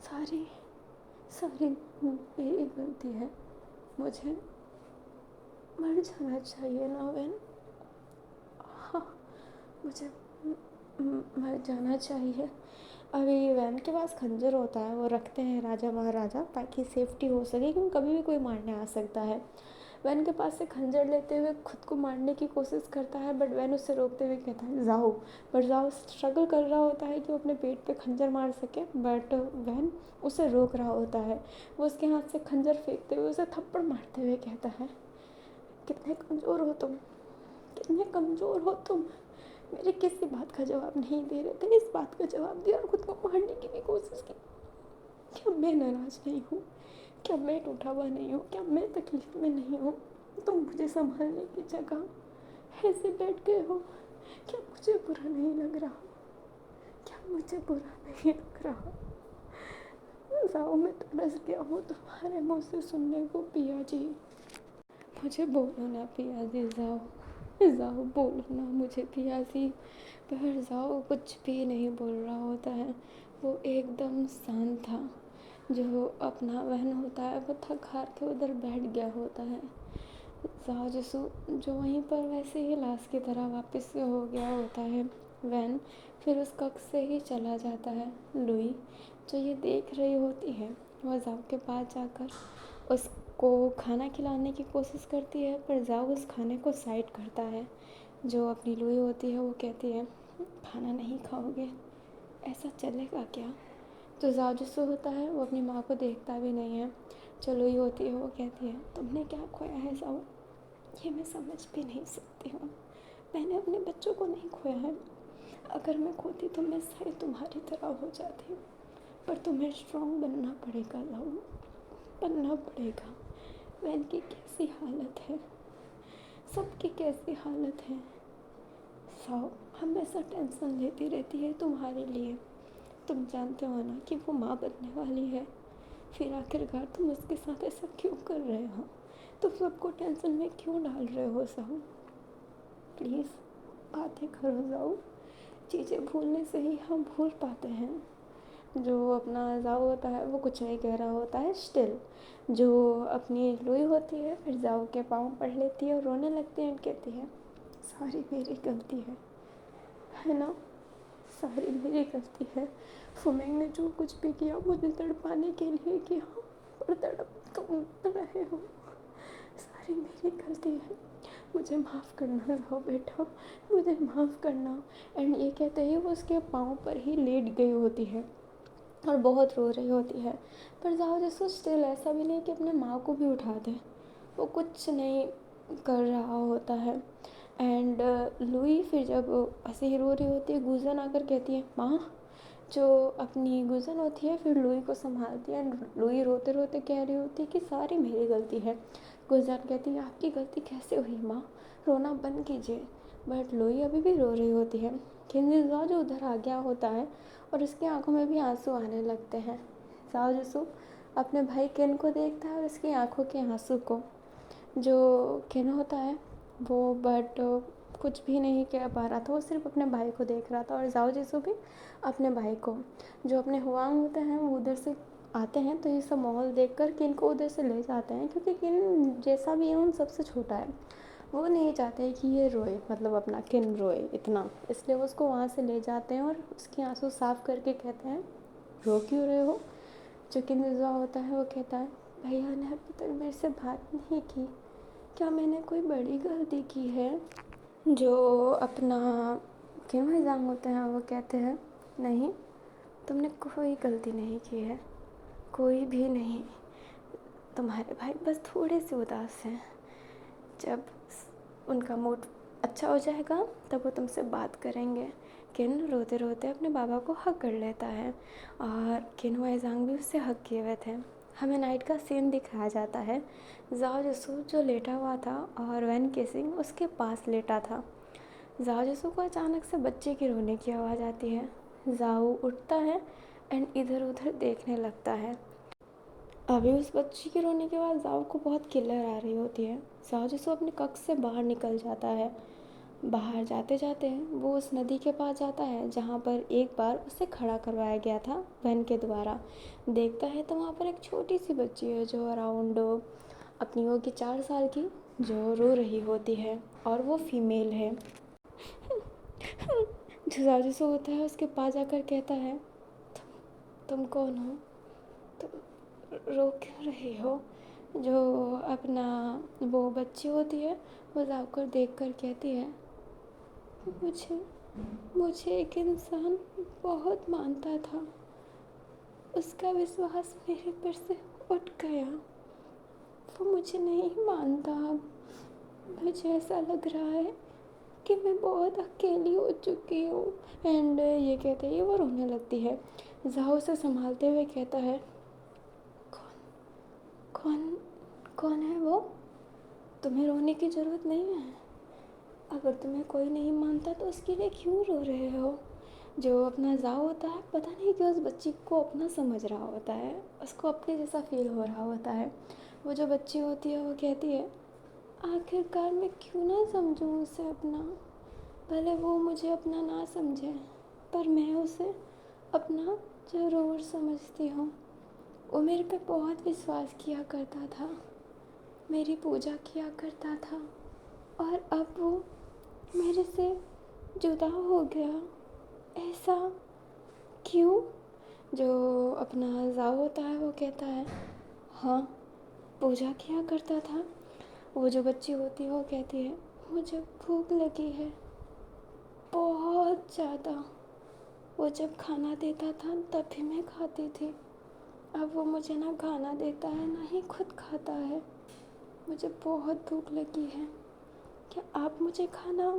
सारी सारी मेरी गलती है, मुझे मर जाना चाहिए ना वैन। हाँ मुझे मर जाना चाहिए। अभी वैन के पास खंजर होता है, वो रखते हैं राजा महाराजा ताकि सेफ्टी हो सके, क्योंकि कभी भी कोई मारने आ सकता है। वैन के पास से खंजर लेते हुए खुद को मारने की कोशिश करता है, बट वैन उससे रोकते हुए कहता है जाओ। बट जाओ स्ट्रगल कर रहा होता है कि वो अपने पेट पे खंजर मार सके, बट वैन उसे रोक रहा होता है। वो उसके हाथ से खंजर फेंकते हुए उसे थप्पड़ मारते हुए कहता है, कितने कमज़ोर हो तुम, कितने कमज़ोर हो तुम। मेरे किसी बात का जवाब नहीं दे रहे थे, इस बात का जवाब दिया और खुद को मारने की भी कोशिश की। क्या मैं नाराज़ नहीं हूँ? क्या मैं टूटा हुआ नहीं हूँ? क्या मैं तकलीफ में नहीं हूँ? तुम मुझे संभालने की जगह ऐसे बैठ गए हो। क्या मुझे बुरा नहीं लग रहा? क्या मुझे बुरा नहीं लग रहा? जाओ मैं तरस गया हूँ तुम्हारे मुँह से सुनने को पिया जी। मुझे बोलो ना पिया जी, जाओ जाओ बोलो ना मुझे पिया जी। पर जाओ कुछ भी नहीं बोल रहा होता है, वो एकदम शांत था। जो अपना बहन होता है वो थक हार के उधर बैठ गया होता है। जाओ जसू जो वहीं पर वैसे ही लाश की तरह वापस से हो गया होता है। वैन फिर उस कक्ष से ही चला जाता है। लुई जो ये देख रही होती है वह जाओ के पास जाकर उसको खाना खिलाने की कोशिश करती है, पर जाओ उस खाने को साइड करता है। जो अपनी लुई होती है वो कहती है खाना नहीं खाओगे, ऐसा चलेगा क्या? तो जाओ जिससे होता है वो अपनी माँ को देखता भी नहीं है। जो लुई होती है वो कहती है तुमने क्या खोया है जाओ? ये मैं समझ भी नहीं सकती हूँ। मैंने अपने बच्चों को नहीं खोया है। अगर मैं खोती तो मैं शायद तुम्हारी तरह हो जाती, पर तुम्हें स्ट्रॉन्ग बनना पड़ेगा लाओ, बनना पड़ेगा। वैन की कैसी हालत है, सबकी कैसी हालत है। साओ हमेशा टेंशन लेती रहती है तुम्हारे लिए। तुम जानते हो ना कि वो माँ बनने वाली है, फिर आखिरकार तुम उसके साथ ऐसा क्यों कर रहे हो? तुम सबको टेंशन में क्यों डाल रहे हो साओ? प्लीज़ बातें करो जाओ। चीज़ें भूलने से ही हम भूल पाते हैं। जो अपना जाओ होता है वो कुछ नहीं कह रहा होता है स्टिल। जो अपनी लुई होती है फिर जाओ के पाँव पढ़ लेती है और रोने लगती है और कहती है सारी मेरी गलती है ना, सारी मेरी गलती है। फुमेंग ने जो कुछ भी किया मुझे तड़पाने के लिए किया, पर तड़प तुम रहे हो। सारी मेरी गलती है, मुझे माफ़ करना जाओ बेटा, मुझे माफ़ करना। एंड ये कहते ही वो उसके पाँव पर ही लेट गई होती है और बहुत रो रही होती है। पर जाओ जिसको स्टिल ऐसा भी नहीं कि अपने माँ को भी उठा दे, वो कुछ नहीं कर रहा होता है। एंड लुई फिर जब ऐसे ही रो रही होती है, गुजन आकर कहती है माँ। जो अपनी गुजन होती है फिर लुई को संभालती है। लुई रोते रोते कह रही होती है कि सारी मेरी गलती है। गुजन कहती है आपकी गलती कैसे हुई माँ, रोना बंद कीजिए। बट लुई अभी भी रो रही होती है। खिंजीज़ा जो उधर आ गया होता है और उसकी आंखों में भी आंसू आने लगते हैं। जाओ जिसु अपने भाई केन को देखता है और उसकी आंखों के आंसू को। जो केन होता है वो बट कुछ भी नहीं कह पा रहा था, वो सिर्फ अपने भाई को देख रहा था। और जाओ जिसु भी अपने भाई को। जो अपने हुआंग होते हैं वो उधर से आते हैं तो ये सब माहौल देखकर किन को उधर से ले जाते हैं, क्योंकि किन जैसा भी है उन सबसे छोटा है। वो नहीं चाहते कि ये रोए, मतलब अपना किन रोए इतना, इसलिए वो उसको वहाँ से ले जाते हैं और उसके आंसू साफ करके कहते हैं रो क्यों रहे हो? जो किन्जा होता है वो कहता है भैया ने अभी तक मेरे से बात नहीं की, क्या मैंने कोई बड़ी गलती की है? जो अपना किन्जांग होते हैं वो कहते हैं नहीं, तुमने कोई गलती नहीं की है, कोई भी नहीं। तुम्हारे भाई बस थोड़े से उदास हैं, जब उनका मूड अच्छा हो जाएगा तब वो तुमसे बात करेंगे। किन रोते रोते अपने बाबा को हग कर लेता है और किन वाइजांग भी उससे हग किए हुए थे। हमें नाइट का सीन दिखाया जाता है। जाओ जसू जो लेटा हुआ था और वैन केसिंग उसके पास लेटा था। जाओ जसू को अचानक से बच्चे की रोने की आवाज़ आती है। जाओ उठता है एंड इधर उधर देखने लगता है। अभी उस बच्ची के रोने के बाद जाओ को बहुत किलर आ रही होती है। जाओ जसू अपने कक्ष से बाहर निकल जाता है। बाहर जाते जाते वो उस नदी के पास जाता है जहाँ पर एक बार उसे खड़ा करवाया गया था वैन के द्वारा। देखता है तो वहाँ पर एक छोटी सी बच्ची है जो अराउंड अपनी होगी 4 साल की, जो रो रही होती है और वो फीमेल है। जो जाजूसू होता है उसके पास जाकर कहता है तुम कौन हो, तुम रो क्यों रही हो? जो अपना वो बच्ची होती है वो जाकर देख कर कहती है मुझे मुझे एक इंसान बहुत मानता था, उसका विश्वास मेरे पर से उठ गया, वो मुझे नहीं मानता अब। मुझे ऐसा लग रहा है कि मैं बहुत अकेली हो चुकी हूँ। एंड ये कहते ही वो रोने लगती है। जाओ से संभालते हुए कहता है कौन कौन कौन है वो? तुम्हें रोने की ज़रूरत नहीं है, अगर तुम्हें कोई नहीं मानता तो उसके लिए क्यों रो रहे हो? जो अपना जाओ होता है पता नहीं क्यों उस बच्ची को अपना समझ रहा होता है, उसको अपने जैसा फील हो रहा होता है। वो जो बच्ची होती है वो कहती है आखिरकार मैं क्यों ना समझूं उसे अपना, भले वो मुझे अपना ना समझे पर मैं उसे अपना ज़रूर समझती हूँ। वो मेरे पे बहुत विश्वास किया करता था, मेरी पूजा किया करता था, और अब वो मेरे से जुदा हो गया। ऐसा क्यों? जो अपना जाओ होता है वो कहता है, हाँ पूजा किया करता था। वो जो बच्ची होती है वो कहती है, मुझे भूख लगी है बहुत ज़्यादा। वो जब खाना देता था तब भी मैं खाती थी। अब वो मुझे ना खाना देता है ना ही खुद खाता है। मुझे बहुत भूख लगी है, क्या आप मुझे खाना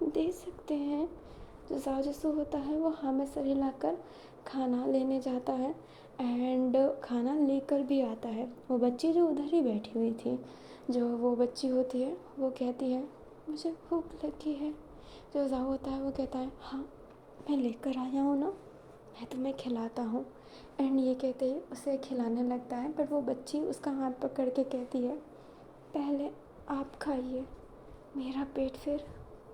दे सकते हैं? जो साजिशु होता है वो हाँ में सर हिलाकर खाना लेने जाता है एंड खाना लेकर भी आता है। वो बच्ची जो उधर ही बैठी हुई थी, जो वो बच्ची होती है वो कहती है, मुझे भूख लगी है। जो जाओ होता है वो कहता है, हाँ मैं लेकर आया हूँ ना, मैं तुम्हें खिलाता हूँ। एंड ये कहते ही उसे खिलाने लगता है, बट वो बच्ची उसका हाथ पकड़ के कहती है, पहले आप खाइए, मेरा पेट फिर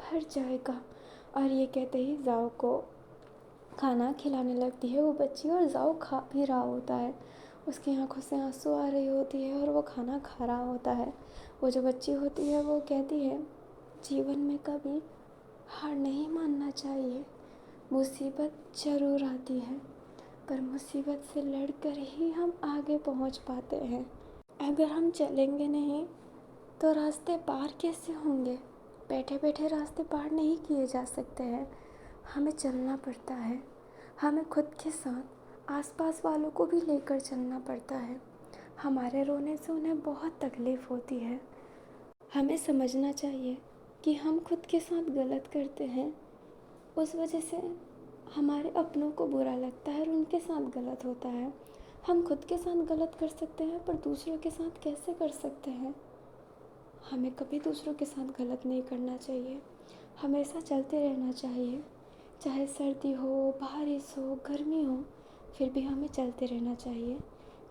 भर जाएगा। और ये कहते ही जाओ को खाना खिलाने लगती है वो बच्ची, और जाओ खा भी रहा होता है। उसकी आंखों से आंसू आ रही होती है और वो खाना खा रहा होता है। वो जो बच्ची होती है वो कहती है, जीवन में कभी हार नहीं मानना चाहिए। मुसीबत ज़रूर आती है, पर मुसीबत से लड़कर ही हम आगे पहुंच पाते हैं। अगर हम चलेंगे नहीं तो रास्ते पार कैसे होंगे? बैठे बैठे रास्ते पार नहीं किए जा सकते हैं, हमें चलना पड़ता है। हमें खुद के साथ आसपास वालों को भी लेकर चलना पड़ता है। हमारे रोने से उन्हें बहुत तकलीफ़ होती है। हमें समझना चाहिए कि हम खुद के साथ गलत करते हैं, उस वजह से हमारे अपनों को बुरा लगता है और उनके साथ गलत होता है। हम खुद के साथ गलत कर सकते हैं पर दूसरों के साथ कैसे कर सकते हैं? हमें कभी दूसरों के साथ गलत नहीं करना चाहिए, हमेशा चलते रहना चाहिए। चाहे सर्दी हो, बारिश हो, गर्मी हो, फिर भी हमें चलते रहना चाहिए।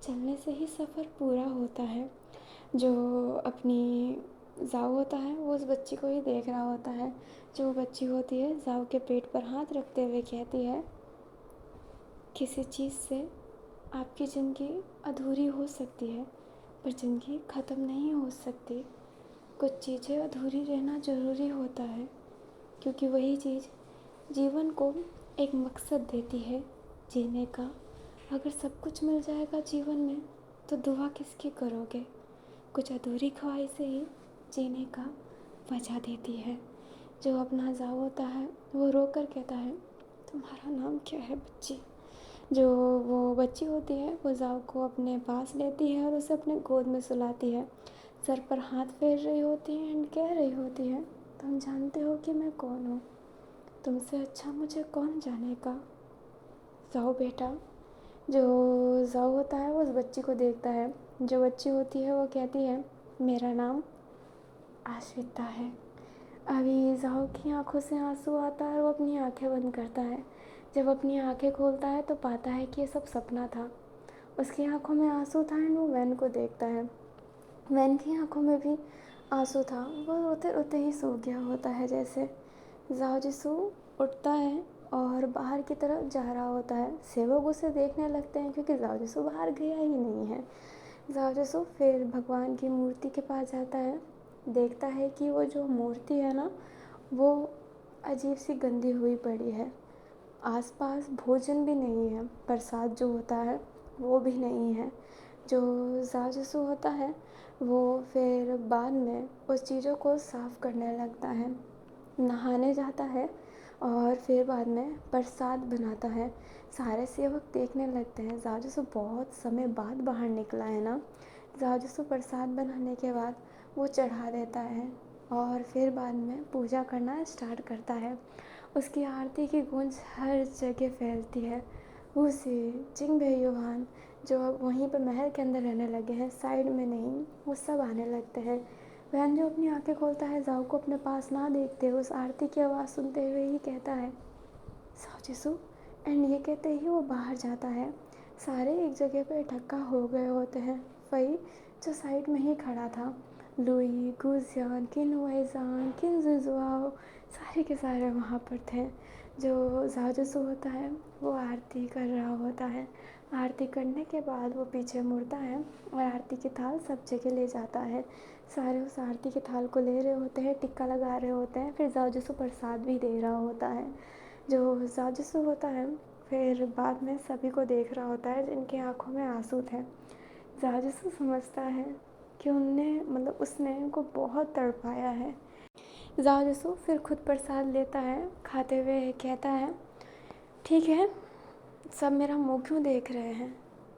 चलने से ही सफ़र पूरा होता है। जो अपनी जाऊ होता है वो उस बच्ची को ही देख रहा होता है। जो बच्ची होती है जाऊ के पेट पर हाथ रखते हुए कहती है, किसी चीज़ से आपकी ज़िंदगी अधूरी हो सकती है पर ज़िंदगी ख़त्म नहीं हो सकती। कुछ चीज़ें अधूरी रहना ज़रूरी होता है, क्योंकि वही चीज़ जीवन को एक मकसद देती है जीने का। अगर सब कुछ मिल जाएगा जीवन में तो दुआ किसकी करोगे? कुछ अधूरी ख्वाहिशें ही जीने का वजह देती है। जो अपना जाओ होता है वो रो कर कहता है, तुम्हारा नाम क्या है बच्ची? जो वो बच्ची होती है वो जाओ को अपने पास लेती है और उसे अपने गोद में सुलाती है, सर पर हाथ फेर रही होती है एंड कह रही होती है, तुम जानते हो कि मैं कौन हूँ? तुमसे अच्छा मुझे कौन जानेगा? जाओ बेटा। जो जाओ होता है वो उस बच्ची को देखता है। जो बच्ची होती है वो कहती है, मेरा नाम आश्विता है। अभी जाओ की आंखों से आंसू आता है और वो अपनी आंखें बंद करता है। जब अपनी आंखें खोलता है तो पाता है कि ये सब सपना था। उसकी आंखों में आंसू था एंड वो वैन को देखता है। वैन की आंखों में भी आंसू था, वो रोते रोते ही सो गया होता है। जैसे जाओ जिसू उठता है और बाहर की तरफ जा रहा होता है। सेवक उसे देखने लगते हैं क्योंकि जाओ जिसू बाहर गया ही नहीं है। जाओ जिसू फिर भगवान की मूर्ति के पास जाता है, देखता है कि वो जो मूर्ति है ना वो अजीब सी गंदी हुई पड़ी है। आसपास भोजन भी नहीं है, प्रसाद जो होता है वो भी नहीं है। जो जाजसू होता है वो फिर बाद में उस चीज़ों को साफ़ करने लगता है, नहाने जाता है और फिर बाद में प्रसाद बनाता है। सारे सेवक देखने लगते हैं, जाजसू बहुत समय बाद बाहर निकला है ना। जाजसू प्रसाद बनाने के बाद वो चढ़ा देता है और फिर बाद में पूजा करना स्टार्ट करता है। उसकी आरती की गूंज हर जगह फैलती है। उसे जिंग भैयोहान जो अब वहीं पर महल के अंदर रहने लगे हैं, साइड में नहीं, वो सब आने लगते हैं। वैन जो अपनी आंखें खोलता है जाओ को अपने पास ना देखते हुए उस आरती की आवाज़ सुनते हुए ही कहता है, साओ जिसू। एंड ये कहते ही वो बाहर जाता है। सारे एक जगह पे इकट्ठा हो गए होते हैं। वही जो साइड में ही खड़ा था, लुई, गुजियान, किनवाइजान, किनजुजुआओ, सारे के सारे वहाँ पर थे। जो जाजसू होता है वो आरती कर रहा होता है। आरती करने के बाद वो पीछे मुड़ता है और आरती की थाल सब जगह ले जाता है। सारे उस आरती के थाल को ले रहे होते हैं, टिक्का लगा रहे होते हैं, फिर जाजसू प्रसाद भी दे रहा होता है। जो जाजिसू होता है फिर बाद में सभी को देख रहा होता है जिनकी आंखों में आंसू थे। जाजिसू समझता है कि उसने उनको बहुत तड़पाया है। जाजिसू फिर खुद प्रसाद लेता है, खाते हुए कहता है, ठीक है, सब मेरा मुंह क्यों देख रहे हैं?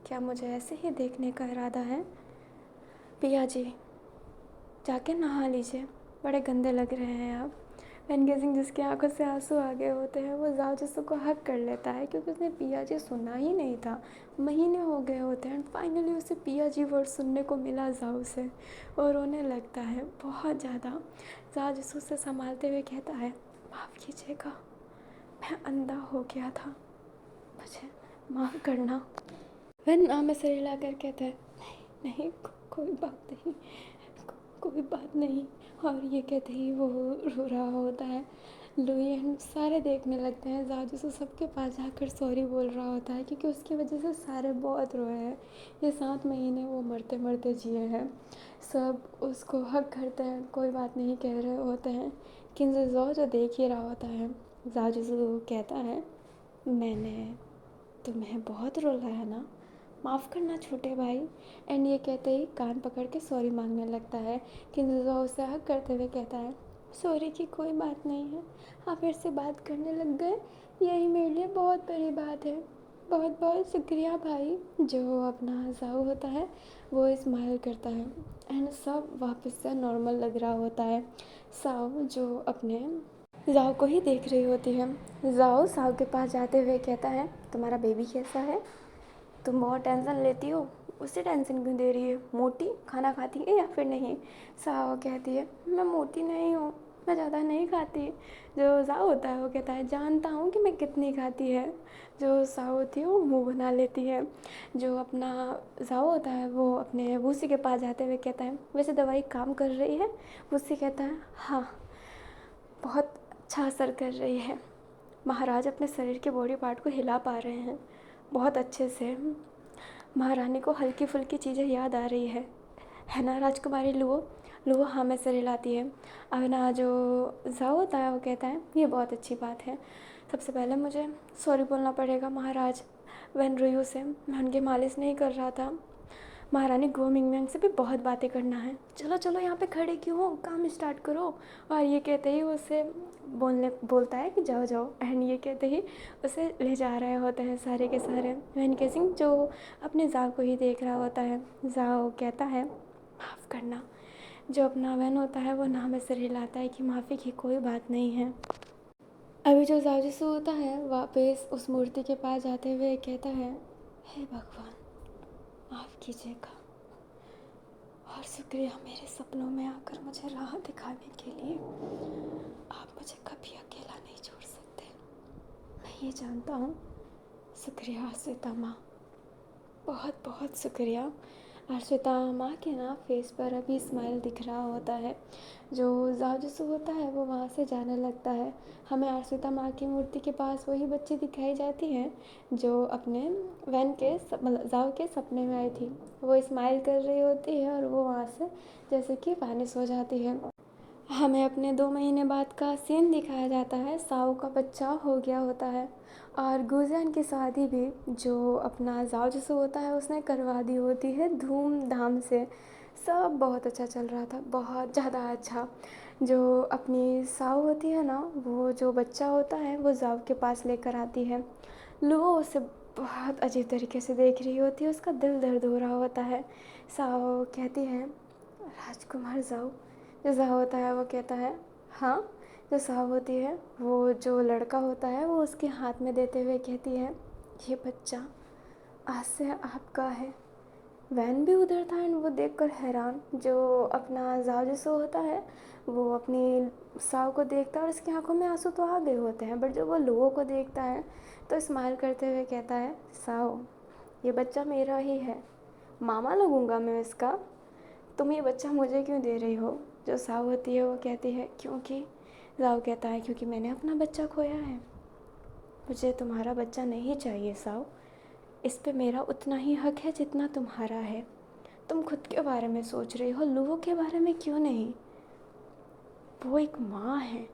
क्या मुझे ऐसे ही देखने का इरादा है? पिया जी, जाके नहा लीजिए, बड़े गंदे लग रहे हैं आप। वेनके सिंह, जिसकी आंखों से आंसू आ गए होते हैं, वो जाओ को हक कर लेता है क्योंकि उसने पिया जी सुना ही नहीं था। महीने हो गए होते हैं, फाइनली उसे पिया जी वर्ड सुनने को मिला जाओ से, और रोने लगता है बहुत ज़्यादा। जाओ से संभालते हुए कहता है, माफ़ कीजिएगा, मैं अंधा हो गया था, मुझे माफ़ करना। वह नाम में सिर हिलाकर कहता है, नहीं नहीं, कोई बात नहीं, कोई बात नहीं। और ये कहते ही वो रो रहा होता है। लुई एंड सारे देखने लगते हैं। जाजू सबके पास जाकर सॉरी बोल रहा होता है क्योंकि उसकी वजह से सारे बहुत रोए हैं। ये 7 महीने वो मरते मरते जिए हैं। सब उसको हक करते हैं, कोई बात नहीं कह रहे होते हैं। किंजो जो देख ही रहा होता है, जाजू कहता है, मैंने तुम्हें बहुत रुलाया ना, माफ़ करना छोटे भाई। एंड ये कहते ही कान पकड़ के सॉरी मांगने लगता है। किंजो उसे हक करते हुए कहता है, सॉरी की कोई बात नहीं है, आप मेरे से बात करने लग गए, यही मेरे लिए बहुत बड़ी बात है, बहुत बहुत शुक्रिया भाई। जो अपना जाओ होता है वो स्माइल करता है एंड सब वापस से नॉर्मल लग रहा होता है। साव जो अपने जाओ को ही देख रही होती है। जाओ साव के पास जाते हुए कहता है, तुम्हारा बेबी कैसा है? तुम बहुत टेंशन लेती हो, उससे टेंशन क्यों दे रही है? मोटी, खाना खाती है या फिर नहीं? साव कहती है, मैं मोटी नहीं हूँ, मैं ज़्यादा नहीं खाती। जो जाओ होता है वो कहता है, जानता हूँ कि मैं कितनी खाती है। जो साव होती है वो मुँह बना लेती है। जो अपना जाओ होता है वो अपने वूसी के पास जाते हुए कहता है, वैसे दवाई काम कर रही है? वूसी कहता है, हाँ, बहुत अच्छा असर कर रही है। महाराज अपने शरीर के बॉडी पार्ट को हिला पा रहे हैं बहुत अच्छे से। महारानी को हल्की फुल्की चीज़ें याद आ रही है ना राजकुमारी लुओ? लुओ हाँ में सिर हिलाती है। अब ना जो जाओ होता है वो कहता है, ये बहुत अच्छी बात है, सबसे पहले मुझे सॉरी बोलना पड़ेगा महाराज। वैन रुयू से मैं उनकी मालिश नहीं कर रहा था। महारानी गो मिंगमिंग से भी बहुत बातें करना है। चलो चलो, यहाँ पे खड़े क्यों हो, काम स्टार्ट करो। और ये कहते ही उसे बोलता है कि जाओ जाओ। एंड ये कहते ही उसे ले जा रहे होते हैं सारे के सारे। वेनके सिंह जो अपने जाओ को ही देख रहा होता है। जाओ कहता है, माफ़ करना। जो अपना वैन होता है वो नाम में सिर हिलाता है कि माफ़ी की कोई बात नहीं है। अभी जो जाजिसू होता है वापस उस मूर्ति के पास जाते हुए कहता है, हे भगवान, माफ़ कीजिएगा और शुक्रिया मेरे सपनों में आकर मुझे राह दिखाने के लिए। आप मुझे कभी अकेला नहीं छोड़ सकते, मैं ये जानता हूँ। शुक्रिया श्वेता माँ, बहुत बहुत शुक्रिया। अर्शिता माँ के ना फेस पर अभी स्माइल दिख रहा होता है। जो जाजसू होता है वो वहाँ से जाने लगता है। हमें अर्शिता माँ की मूर्ति के पास वही बच्ची दिखाई जाती है जो अपने वैन के मतलब जाओ के सपने में आई थी। वो स्माइल कर रही होती है और वो वहाँ से जैसे कि वानिश हो जाती है। हमें अपने 2 महीने बाद का सीन दिखाया जाता है। साओ का बच्चा हो गया होता है और गुजियान की शादी भी जो अपना जाओ जिसो होता है उसने करवा दी होती है धूमधाम से। सब बहुत अच्छा चल रहा था, बहुत ज़्यादा अच्छा। जो अपनी साओ होती है ना, वो जो बच्चा होता है वो जाओ के पास लेकर आती है। लुओ उसे बहुत अजीब तरीके से देख रही होती है, उसका दिल दर्द हो रहा होता है। साओ कहती है, राजकुमार जाओ। जो साहब होता है वो कहता है, हाँ। जो साहब होती है वो जो लड़का होता है वो उसके हाथ में देते हुए कहती है, ये बच्चा आज से आपका है। वैन भी उधर था एंड वो देखकर हैरान। जो अपना जाओ जिसो होता है वो अपनी साव को देखता है और उसकी आंखों में आंसू तो आ गए होते हैं, बट जब वो लोगों को देखता है तो स्माइल करते हुए कहता है, साव, ये बच्चा मेरा ही है, मामा लगूंगा मैं इसका, तुम ये बच्चा मुझे क्यों दे रही हो? जो साव होती है वो कहती है, क्योंकि जाओ कहता है, क्योंकि मैंने अपना बच्चा खोया है। मुझे तुम्हारा बच्चा नहीं चाहिए साव, इस पे मेरा उतना ही हक है जितना तुम्हारा है। तुम खुद के बारे में सोच रही हो, लूहो के बारे में क्यों नहीं? वो एक माँ है,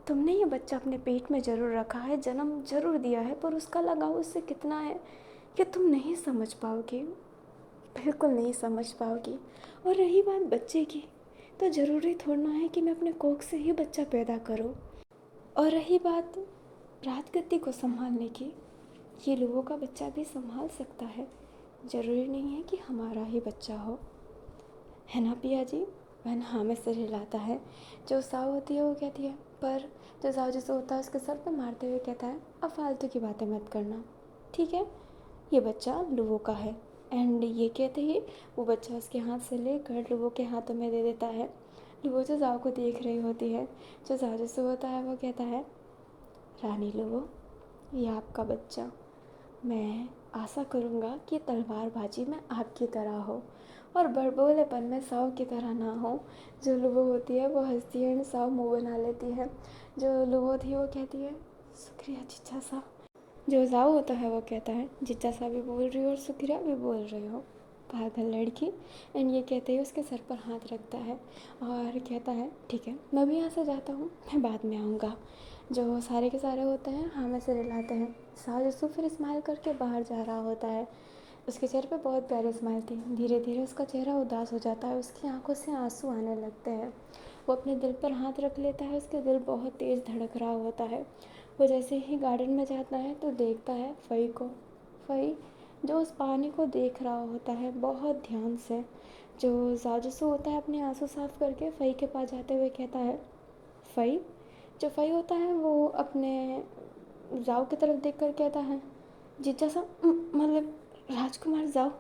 तुमने ये बच्चा अपने पेट में ज़रूर रखा है, जन्म ज़रूर दिया है, पर उसका लगाव उससे कितना है ये तुम नहीं समझ पाओगी, बिल्कुल नहीं समझ पाओगी। और रही बात बच्चे की, तो ज़रूरी थोड़ा है कि मैं अपने कोख से ही बच्चा पैदा करूँ। और रही बात राजगद्दी को संभालने की, ये लोगों का बच्चा भी संभाल सकता है, ज़रूरी नहीं है कि हमारा ही बच्चा हो, है ना पिया जी। वह हाँ में सिर हिलाता है। जो साव होती है वो कहती है, पर जो साव जिसे होता है उसके सर पे मारते हुए कहता है, अब फालतू की बातें मत करना, ठीक है, ये बच्चा लुवो का है। एंड ये कहते ही वो बच्चा उसके हाथ से लेकर लुवो के हाथों में दे देता है। लुवो जो जाओ को देख रही होती है। जो जाओ जिसे होता है वो कहता है, रानी लुवो, ये आपका बच्चा, मैं आशा करूँगा कि तलवारबाजी में आपकी तरह हो और बड़बोलेपन में साव की तरह ना हो। जो लुबो होती है वो हंसती है एंड साव मुँह बना लेती है। जो लुबो थी वो कहती है, शुक्रिया जीजा सा। जो जाओ होता है वो कहता है, जीजा सा भी बोल रही हो और शुक्रिया भी बोल रही हो, पागल लड़की। एंड ये कहते ही उसके सर पर हाथ रखता है और कहता है, ठीक है, मैं भी यहाँ से जाता हूँ, मैं बाद में आऊँगा। जो सारे के सारे होते हैं हाँ में से रिलाते हैं। साव जिसको फिर स्माइल करके बाहर जा रहा होता है। उसके चेहरे पे बहुत प्यारी स्माइल थी। धीरे धीरे उसका चेहरा उदास हो जाता है, उसकी आंखों से आंसू आने लगते हैं। वो अपने दिल पर हाथ रख लेता है, उसके दिल बहुत तेज़ धड़क रहा होता है। वो जैसे ही गार्डन में जाता है तो देखता है फ़ई को। फ़ई जो उस पानी को देख रहा होता है बहुत ध्यान से। जो जाजसू होता है अपने आंसू साफ करके फ़ई के पास जाते हुए कहता है, फ़ई। जो फ़ई होता है वो अपने जाओ की तरफ देख कर कहता है, जीजा सा मतलब राजकुमार जाओ।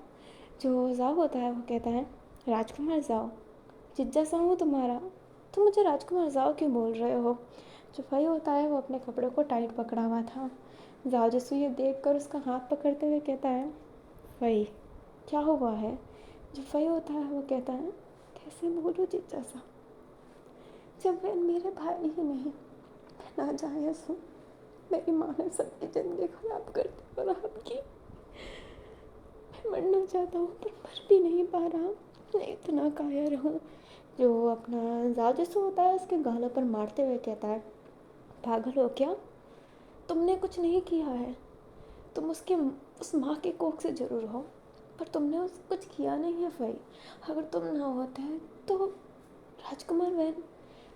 जो जाओ होता है वो कहता है, राजकुमार जाओ, जिज्जा सा हूँ तुम्हारा, तुम मुझे राजकुमार जाओ क्यों बोल रहे हो। जो भाई होता है वो अपने कपड़े को टाइट पकड़ा हुआ था। जाओ जसू ये देख कर उसका हाथ पकड़ते हुए कहता है, भाई क्या हुआ है। जो भाई होता है वो कहता है, कैसे बोलूँ जिज्जा सा, जब वह मेरे भाई ही नहीं, मैं ना जायज़ हूँ। मेरी माँ ने सबकी ज़िंदगी ख़राब कर दी और आपकी। मैं मरना चाहता हूँ पर मर भी नहीं पा रहा, मैं इतना कायर हूँ। जो अपना जाजसू होता है उसके गालों पर मारते हुए कहता है, पागल हो क्या, तुमने कुछ नहीं किया है। तुम उसके उस माँ के कोख से ज़रूर हो, पर तुमने उस कुछ किया नहीं है भाई। अगर तुम ना होते हैं तो राजकुमार बहन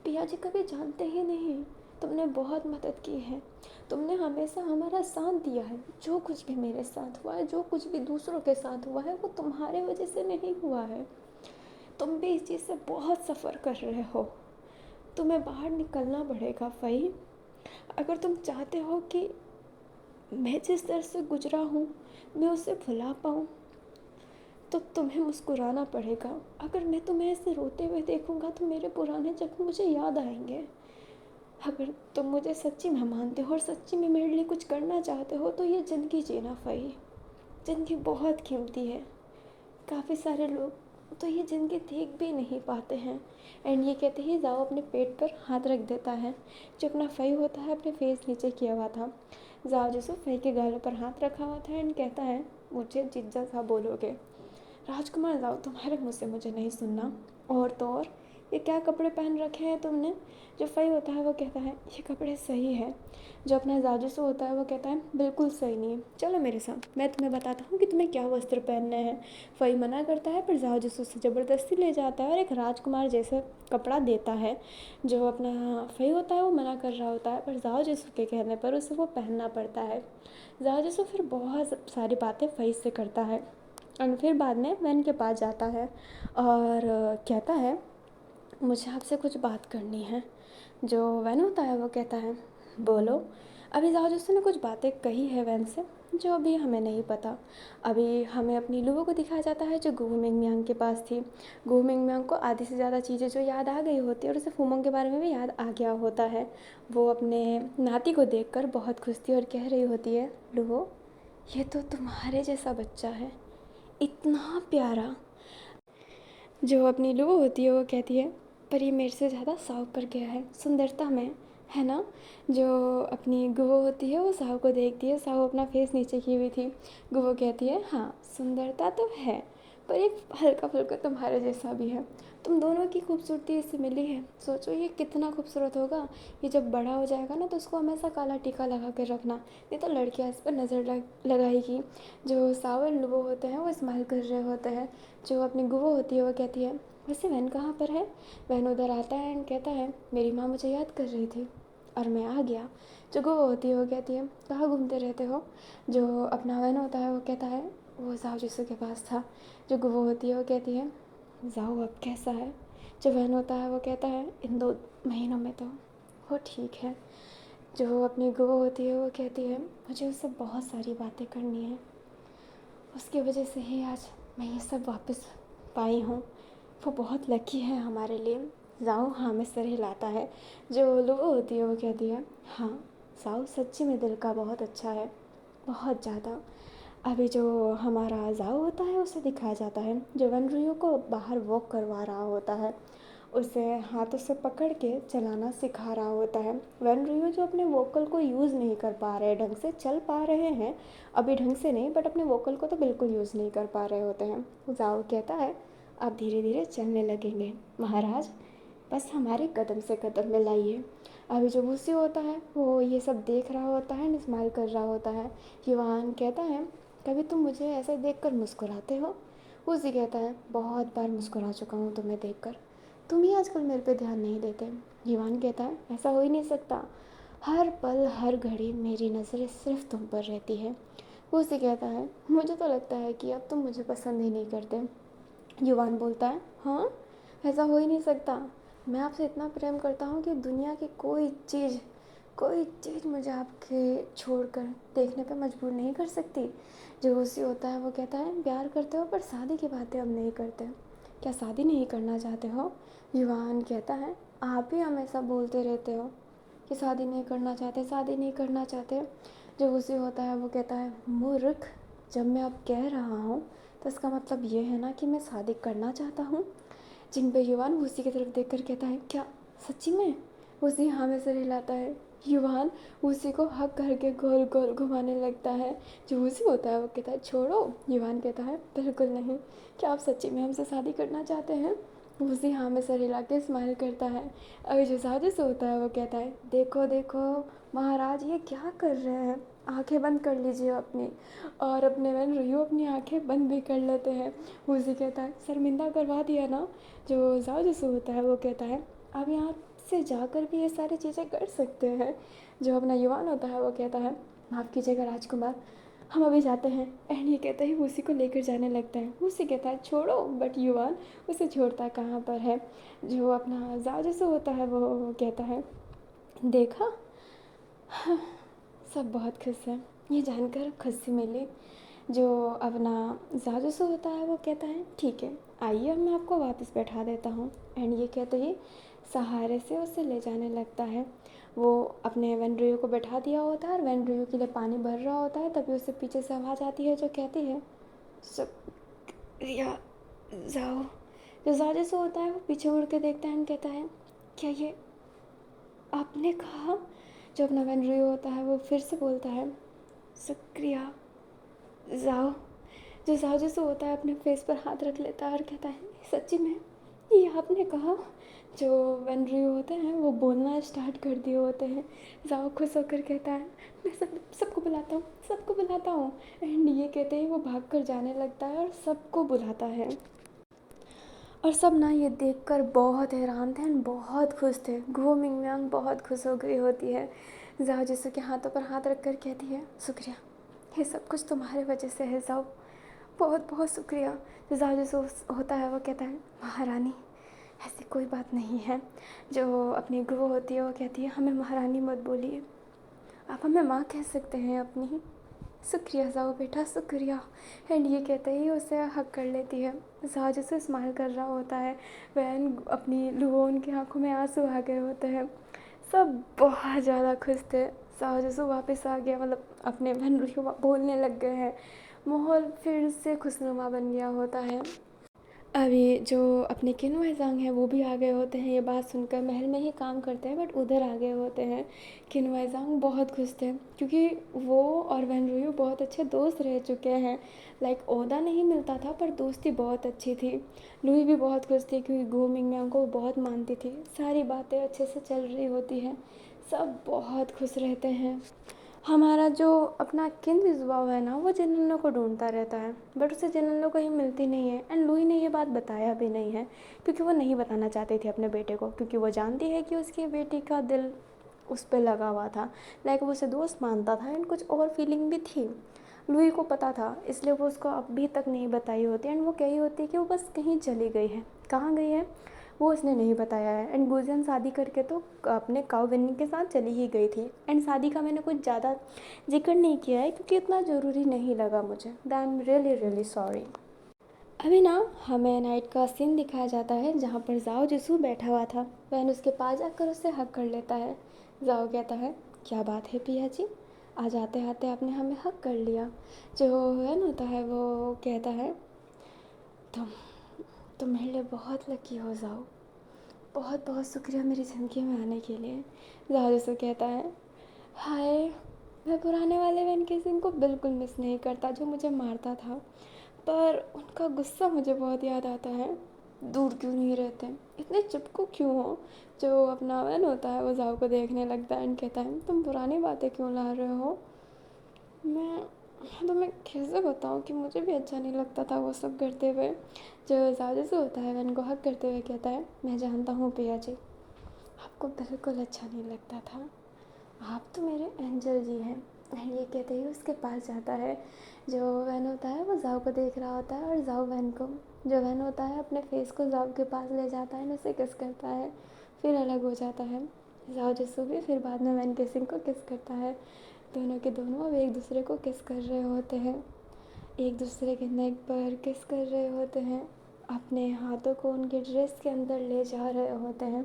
पिया जी कभी जानते ही नहीं। तुमने बहुत मदद की है, तुमने हमेशा हमारा साथ दिया है। जो कुछ भी मेरे साथ हुआ है, जो कुछ भी दूसरों के साथ हुआ है, वो तुम्हारे वजह से नहीं हुआ है। तुम भी इस चीज़ से बहुत सफ़र कर रहे हो, तुम्हें बाहर निकलना पड़ेगा फ़ई। अगर तुम चाहते हो कि मैं जिस दर से गुजरा हूँ मैं उसे भुला पाऊँ, तो तुम्हें मुस्कुराना पड़ेगा। अगर मैं तुम्हें ऐसे रोते हुए देखूँगा तो मेरे पुराने जख्म मुझे याद आएंगे। अगर तुम मुझे सच्ची में मानते हो और सच्ची में मेरे लिए कुछ करना चाहते हो तो ये ज़िंदगी जीना फ़ई। ज़िंदगी बहुत कीमती है, काफ़ी सारे लोग तो ये ज़िंदगी देख भी नहीं पाते हैं। एंड ये कहते ही जाओ अपने पेट पर हाथ रख देता है। जो अपना फ़ई होता है अपने फेस नीचे किया हुआ था। जाओ जिसको फ़ई के गालों पर हाथ रखा हुआ था एंड कहता है, मुझे जिज्जा सा बोलोगे। राजकुमार जाओ तुम्हारे मुँह से मुझे नहीं सुनना। और तो और ये क्या कपड़े पहन रखे हैं तुमने। जो फ़ई होता है वो कहता है, ये कपड़े सही है। जो अपना जाजूसू होता है वो कहता है, बिल्कुल सही नहीं है, चलो मेरे साथ, मैं तुम्हें बताता हूँ कि तुम्हें क्या वस्त्र पहनने हैं। फ़ई मना करता है पर जाजूसू से ज़बरदस्ती ले जाता है और एक राजकुमार जैसा कपड़ा देता है। जो अपना फ़ई होता है वो मना कर रहा होता है पर जाजूसू के कहने पर उसे वो पहनना पड़ता है। जाजूसू फिर बहुत सारी बातें फ़ई से करता है और फिर बाद में वैन के पास जाता है और कहता है, मुझे आपसे कुछ बात करनी है। जो वैन होता है वो कहता है, बोलो। अभी जाओ ने कुछ बातें कही है वैन से जो अभी हमें नहीं पता। अभी हमें अपनी लुवो को दिखाया जाता है जो गुहू मिंगमियांग के पास थी। गुहू मिंगमियांग को आधी से ज़्यादा चीज़ें जो याद आ गई होती है और उसे फूमोंग के बारे में भी याद आ गया होता है। वो अपने नाती को देखकर बहुत खुश थी और कह रही होती है, लुवो ये तो तुम्हारे जैसा बच्चा है, इतना प्यारा। जो अपनी लुवो होती है वो कहती है, पर ये मेरे से ज़्यादा साव पर गया है सुंदरता में, है ना। जो अपनी गुवो होती है वो साव को देखती है। साव अपना फेस नीचे की हुई थी। गुवो कहती है, हाँ सुंदरता तो है, पर एक हल्का फुल्का तुम्हारे जैसा भी है। तुम दोनों की खूबसूरती इससे मिली है। सोचो ये कितना खूबसूरत होगा। ये जब बड़ा हो जाएगा ना तो उसको हमेशा काला टीका लगा कर रखना, नहीं तो लड़कियां इस पर नज़र लगाएगी। जो सावन वो होते हैं वो स्माइल कर रहे होते हैं। जो अपनी गुवो होती है वो कहती है, वैसे वैन कहाँ पर है? वैन उधर आता है एंड कहता है, मेरी माँ मुझे याद कर रही थी और मैं आ गया। जो गुवो होती है वो कहती है, कहाँ घूमते रहते हो? जो अपना वैन होता है वो कहता है, वो जाओ जिसू के पास था। जो गुवो होती है वो कहती है, जाओ अब कैसा है? जो वैन होता है वो कहता है, इन 2 महीनों में तो वो ठीक है। जो अपनी गुवो होती है वो कहती है, मुझे उससे बहुत सारी बातें करनी है, उसकी वजह से ही आज मैं ये सब वापस पाई हूँ। वो बहुत लकी है हमारे लिए। जाओ हाँ में सर हिलाता है। जो लुबो होती है वो कहती है, हाँ जाओ सच्ची में दिल का बहुत अच्छा है, बहुत ज़्यादा। अभी जो हमारा जाओ होता है उसे दिखाया जाता है जो वनरुयो को बाहर वॉक करवा रहा होता है, उसे हाथों से पकड़ के चलाना सिखा रहा होता है। वनरुयो जो अपने वोकल को यूज़ नहीं कर पा रहे, ढंग से चल पा रहे हैं अभी ढंग से नहीं, बट अपने वोकल को तो बिल्कुल यूज़ नहीं कर पा रहे होते हैं। जाओ कहता है, आप धीरे धीरे चलने लगेंगे महाराज, बस हमारे कदम से कदम मिलाइए। अभी जो भूसी होता है वो ये सब देख रहा होता है, स्माइल कर रहा होता है। युवान कहता है, कभी तुम मुझे ऐसे देखकर मुस्कुराते हो? भूसी कहता है, बहुत बार मुस्कुरा चुका हूँ तुम्हें देखकर, तुम ही आजकल मेरे पे ध्यान नहीं देते। युवान कहता है, ऐसा हो ही नहीं सकता, हर पल हर घड़ी मेरी नज़रें सिर्फ तुम पर रहती है। भूसी कहता है, मुझे तो लगता है कि अब तुम मुझे पसंद ही नहीं करते। युवान बोलता है, हाँ ऐसा हो ही नहीं सकता, मैं आपसे इतना प्रेम करता हूँ कि दुनिया की कोई चीज़ मुझे आपके छोड़कर देखने पे मजबूर नहीं कर सकती। जो उसी होता है वो कहता है, प्यार करते हो पर शादी की बातें अब नहीं करते, क्या शादी नहीं करना चाहते हो? युवान कहता है, आप ही हमेशा बोलते रहते हो कि शादी नहीं करना चाहते, शादी नहीं करना चाहते। जो उसी होता है वो कहता है, मूर्ख, जब मैं अब कह रहा हूँ तो इसका मतलब ये है ना कि मैं शादी करना चाहता हूँ। जिन पे युवान उसी की तरफ देखकर कहता है, क्या सच्ची में? उसी हाँ में सिर हिलाता है। युवान उसी को हक करके गोल गोल घुमाने लगता है। जो उसी होता है वो कहता है, छोड़ो। युवान कहता है, बिल्कुल नहीं, क्या आप सच्ची में हमसे शादी करना चाहते हैं? उसी हाँ में सर हिला के स्माइल करता है। अभी जो साजिश होता है वो कहता है, देखो देखो महाराज ये क्या कर रहे हैं, आंखें बंद कर लीजिए अपनी। और अपने बहन रुयू अपनी आंखें बंद भी कर लेते हैं। उसी कहता है, शर्मिंदा करवा दिया ना? जो जाओ होता है वो कहता है, अब यहाँ से जाकर भी ये सारी चीज़ें कर सकते हैं। जो अपना युवान होता है वो कहता है, माफ़ कीजिएगा राजकुमार, हम अभी जाते हैं। एंड ये कहते ही उसी को लेकर जाने लगता है। उसी कहता है, छोड़ो, बट युवान उसे छोड़ता कहाँ पर है। जो अपना जाओ होता है वो कहता है, देखा, सब बहुत खुश हैं, ये जानकर खुशी मिली। जो अपना जाजूसू होता है वो कहता है, ठीक है आइए अब मैं आपको वापस बैठा देता हूँ। एंड ये कहते ही सहारे से उसे ले जाने लगता है। वो अपने वेंड्रियो को बैठा दिया होता है और वेंड्रियो के लिए पानी भर रहा होता है, तभी उसे पीछे से आवाज़ आती है जो कहती है, शुक्रिया जाओ। जो जाजूसू होता है वो पीछे मुड़ के देखता है और कहता है, क्या ये आपने कहा? जो अपना वेंड्रियो होता है वो फिर से बोलता है, शुक्रिया जाओ। जो साजिश होता है अपने फेस पर हाथ रख लेता है और कहता है, सच्ची में ये आपने कहा? जो वेनरियो होते हैं वो बोलना स्टार्ट कर दिए होते हैं। जाओ खुश होकर कहता है, मैं सबको बुलाता हूँ, सबको बुलाता हूँ। एंड ये कहते ही वो भाग कर जाने लगता है और सबको बुलाता है। और सब ना ये देखकर बहुत हैरान थे एंड बहुत खुश थे। घुओ मिंगमियांग बहुत खुश हो गई होती है। जाओ जिसू के हाथों पर हाथ रख कर कहती है, शुक्रिया, ये सब कुछ तुम्हारे वजह से है जाओ, बहुत बहुत शुक्रिया। जो जाओ जिसू होता है वो कहता है, महारानी ऐसी कोई बात नहीं है। जो अपनी गुरु होती है वो कहती है, हमें महारानी मत बोलिए, आप हमें माँ कह सकते हैं अपनी। शुक्रिया जाओ बेटा, शुक्रिया। एंड ये कहते ही उसे हक कर लेती है। जाओ जिसे स्माइल कर रहा होता है। वैन अपनी लुओन की आंखों में आंसू आ गए होते हैं। सब बहुत ज़्यादा खुश थे। जाओ जिसु वापस आ गया, मतलब अपने बहन बोलने लग गए हैं। माहौल फिर से खुशनुमा बन गया होता है। अभी जो अपने किन्वय ज़ांग हैं वो भी आ गए होते हैं, ये बात सुनकर। महल में ही काम करते हैं बट उधर आ गए होते हैं। किन्वय ज़ांग बहुत खुश थे क्योंकि वो और वैन रुयु बहुत अच्छे दोस्त रह चुके हैं। लाइक ओहदा नहीं मिलता था पर दोस्ती बहुत अच्छी थी। लुई भी बहुत खुश थी क्योंकि गो मिंगम्यांग को वो बहुत मानती थी। सारी बातें अच्छे से चल रही होती हैं, सब बहुत खुश रहते हैं। हमारा जो अपना किन जुबाव है ना, वो जिननो को ढूंढता रहता है बट उसे जिननो कहीं मिलती नहीं है। एंड लुई ने ये बात बताया भी नहीं है क्योंकि वो नहीं बताना चाहती थी अपने बेटे को, क्योंकि वो जानती है कि उसकी बेटी का दिल उस पर लगा हुआ था। लाइक वो उसे दोस्त मानता था एंड कुछ और फीलिंग भी थी। लुई को पता था, इसलिए वो उसको अभी तक नहीं बताई होती। एंड वो कही होती कि वो बस कहीं चली गई है। कहाँ गई है वो उसने नहीं बताया है। एंड गुजिन शादी करके तो अपने काउ विनिंग के साथ चली ही गई थी। एंड शादी का मैंने कुछ ज़्यादा जिक्र नहीं किया है क्योंकि इतना ज़रूरी नहीं लगा मुझे। That I am really really sorry. अभी ना हमें नाइट का सीन दिखाया जाता है जहाँ पर जाओ जिसू बैठा हुआ था। वह उसके पास जाकर उससे हक कर लेता है। जाओ कहता है, क्या बात है पिया जी, आज आते आते आपने हमें हक कर लिया। जो वैन होता है वो कहता है, तुम तुम मेरे लिए बहुत लकी हो जाओ, बहुत बहुत शुक्रिया मेरी ज़िंदगी में आने के लिए। जाओ जिसू कहता है, हाय, मैं पुराने वाले वैन के सिंह को बिल्कुल मिस नहीं करता जो मुझे मारता था, पर उनका गुस्सा मुझे बहुत याद आता है। दूर क्यों नहीं रहते, इतने चिपको क्यों हो। जो अपना वैन होता है वो जाओ को देखने लगता है एंड कहता है, तुम पुरानी बातें क्यों ला रहे हो। मैं तुम्हें कैसे बताऊँ कि मुझे भी अच्छा नहीं लगता था वो सब करते हुए। जो ज़्यादा से होता है वैन को हक करते हुए कहता है, मैं जानता हूँ पिया जी, आपको बिल्कुल अच्छा नहीं लगता था, आप तो मेरे एंजल जी हैं। एंड ये कहते ही उसके पास जाता है। जो वैन होता है वो जाओ को देख रहा होता है और जाओ वैन को, जो वैन होता है अपने फेस को जाओ के पास ले जाता है, उसे किस करता है, फिर अलग हो जाता है। जाओ जिसको भी फिर बाद में वैन किसिंग को किस करता है। दोनों के दोनों अब एक दूसरे को किस कर रहे होते हैं, एक दूसरे के नेक पर किस कर रहे होते हैं, अपने हाथों को उनके ड्रेस के अंदर ले जा रहे होते हैं।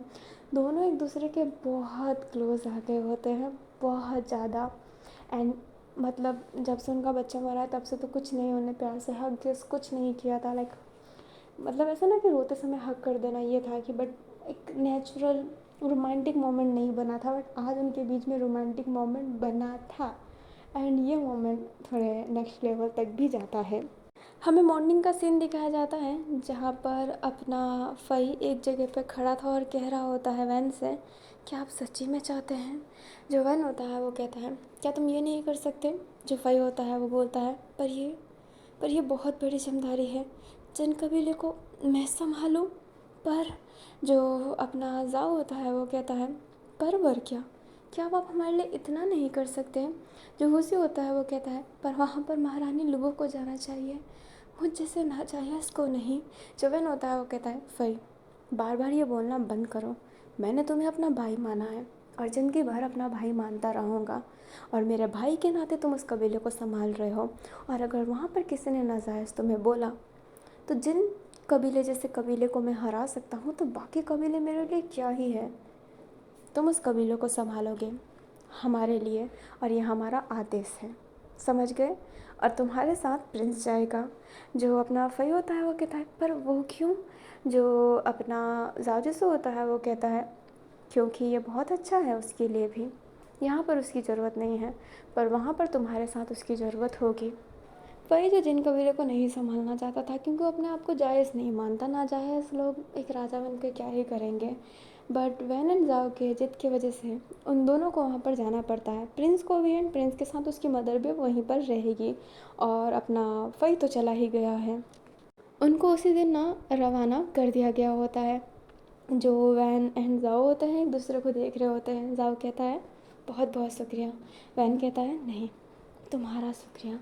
दोनों एक दूसरे के बहुत क्लोज आ गए होते हैं, बहुत ज़्यादा। एंड मतलब जब से उनका बच्चा मरा है तब से तो कुछ नहीं, उन्हें प्यार से हग किस कुछ नहीं किया था। लाइक मतलब ऐसा ना कि रोते समय हग कर देना ये था कि, बट एक नेचुरल रोमांटिक मोमेंट नहीं बना था। बट आज उनके बीच में रोमांटिक मोमेंट बना था एंड ये मोमेंट थोड़े नेक्स्ट लेवल तक भी जाता है। हमें मॉर्निंग का सीन दिखाया जाता है जहाँ पर अपना फ़ई एक जगह पर खड़ा था और कह रहा होता है वैन से, क्या आप सच्ची में चाहते हैं। जो वैन होता है वो कहता है, क्या तुम ये नहीं कर सकते। जो फ़ई होता है वो बोलता है, पर ये बहुत बड़ी जिम्मेदारी है, जिन कबीले को मैं संभालूं। पर जो अपना जाओ होता है वो कहता है, पर वर क्या, क्या आप हमारे लिए इतना नहीं कर सकते। जो हुसी होता है वो कहता है, पर वहाँ पर महारानी लुबो को जाना चाहिए, मुझ जैसे नाजायज़ को नहीं। जो वैन होता है वो कहता है, फ़ई बार बार ये बोलना बंद करो, मैंने तुम्हें अपना भाई माना है और ज़िंदगी भर अपना भाई मानता रहूँगा, और मेरे भाई के नाते तुम उस कबीले को संभाल रहे हो। और अगर वहाँ पर किसी ने नाजायज़ तुम्हें बोला, तो जिन कबीले जैसे कबीले को मैं हरा सकता हूँ तो बाकी कबीले मेरे लिए क्या ही है। तुम उस कबीलों को संभालोगे हमारे लिए, और ये हमारा आदेश है, समझ गए। और तुम्हारे साथ प्रिंस जाएगा। जो अपना फ़ई होता है वो कहता है, पर वो क्यों। जो अपना जाजिसो होता है वो कहता है, क्योंकि ये बहुत अच्छा है उसके लिए भी, यहाँ पर उसकी ज़रूरत नहीं है, पर वहाँ पर तुम्हारे साथ उसकी ज़रूरत होगी। वही जो जिन कबीले को नहीं संभालना चाहता था क्योंकि वो अपने आप को जायज़ नहीं मानता, नाजायज़ लोग एक राजा बन के क्या ही करेंगे। बट वैन एंड जाओ के जिद की वजह से उन दोनों को वहाँ पर जाना पड़ता है, प्रिंस को भी। एंड प्रिंस के साथ उसकी मदर भी वहीं पर रहेगी, और अपना फ़ई तो चला ही गया है। उनको उसी दिन ना रवाना कर दिया गया होता है। जो वैन एंड जाओ होते हैं एक दूसरे को देख रहे होते हैं। जाओ कहता है, बहुत बहुत शुक्रिया। वैन कहता है, नहीं, तुम्हारा शुक्रिया,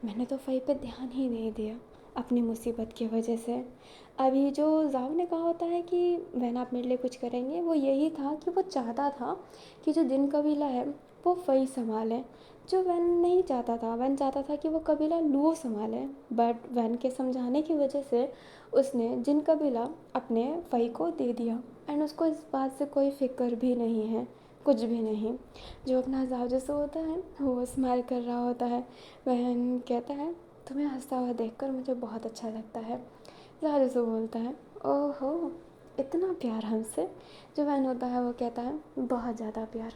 मैंने तो फ़ई पे ध्यान ही नहीं दिया अपनी मुसीबत की वजह से। अभी जो जाव ने कहा होता है कि वैन आप मेरे लिए कुछ करेंगे, वो यही था कि वो चाहता था कि जो जिन कबीला है वो फ़ई संभाले। जो वैन नहीं चाहता था, वैन चाहता था कि वो कबीला लुओ संभाले। बट वैन के समझाने की वजह से उसने जिन कबीला अपने फ़ई को दे दिया। एंड उसको इस बात से कोई फ़िक्र भी नहीं है, कुछ भी नहीं। जो अपना जाव जैसा होता है वो स्माइल कर रहा होता है। वह कहता है, तुम्हें हंसता हुआ देखकर मुझे बहुत अच्छा लगता है। ज़ारूसो बोलता है, ओहो इतना प्यार हमसे। जो वैन होता है वो कहता है बहुत ज़्यादा प्यार।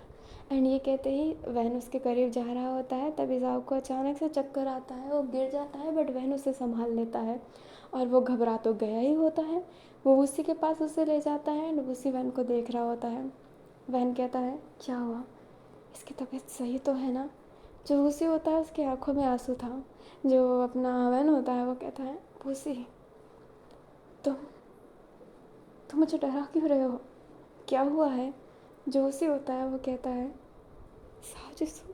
एंड ये कहते ही वैन उसके करीब जा रहा होता है, तभी ज़ाओ को अचानक से चक्कर आता है, वो गिर जाता है, बट वैन उसे संभाल लेता है और वो घबरा तो गया ही होता है। वो उसी के पास उसे ले जाता है एंड उसी वैन को देख रहा होता है। वैन कहता है क्या हुआ, इसकी तबीयत सही तो है ना। जो भूसी होता है उसकी आंखों में आंसू था। जो अपना वैन होता है वो कहता है भूसी तुम तुम मुझे डरा क्यों रहे हो, क्या हुआ है। जो भूसी होता है वो कहता है साहु जिसु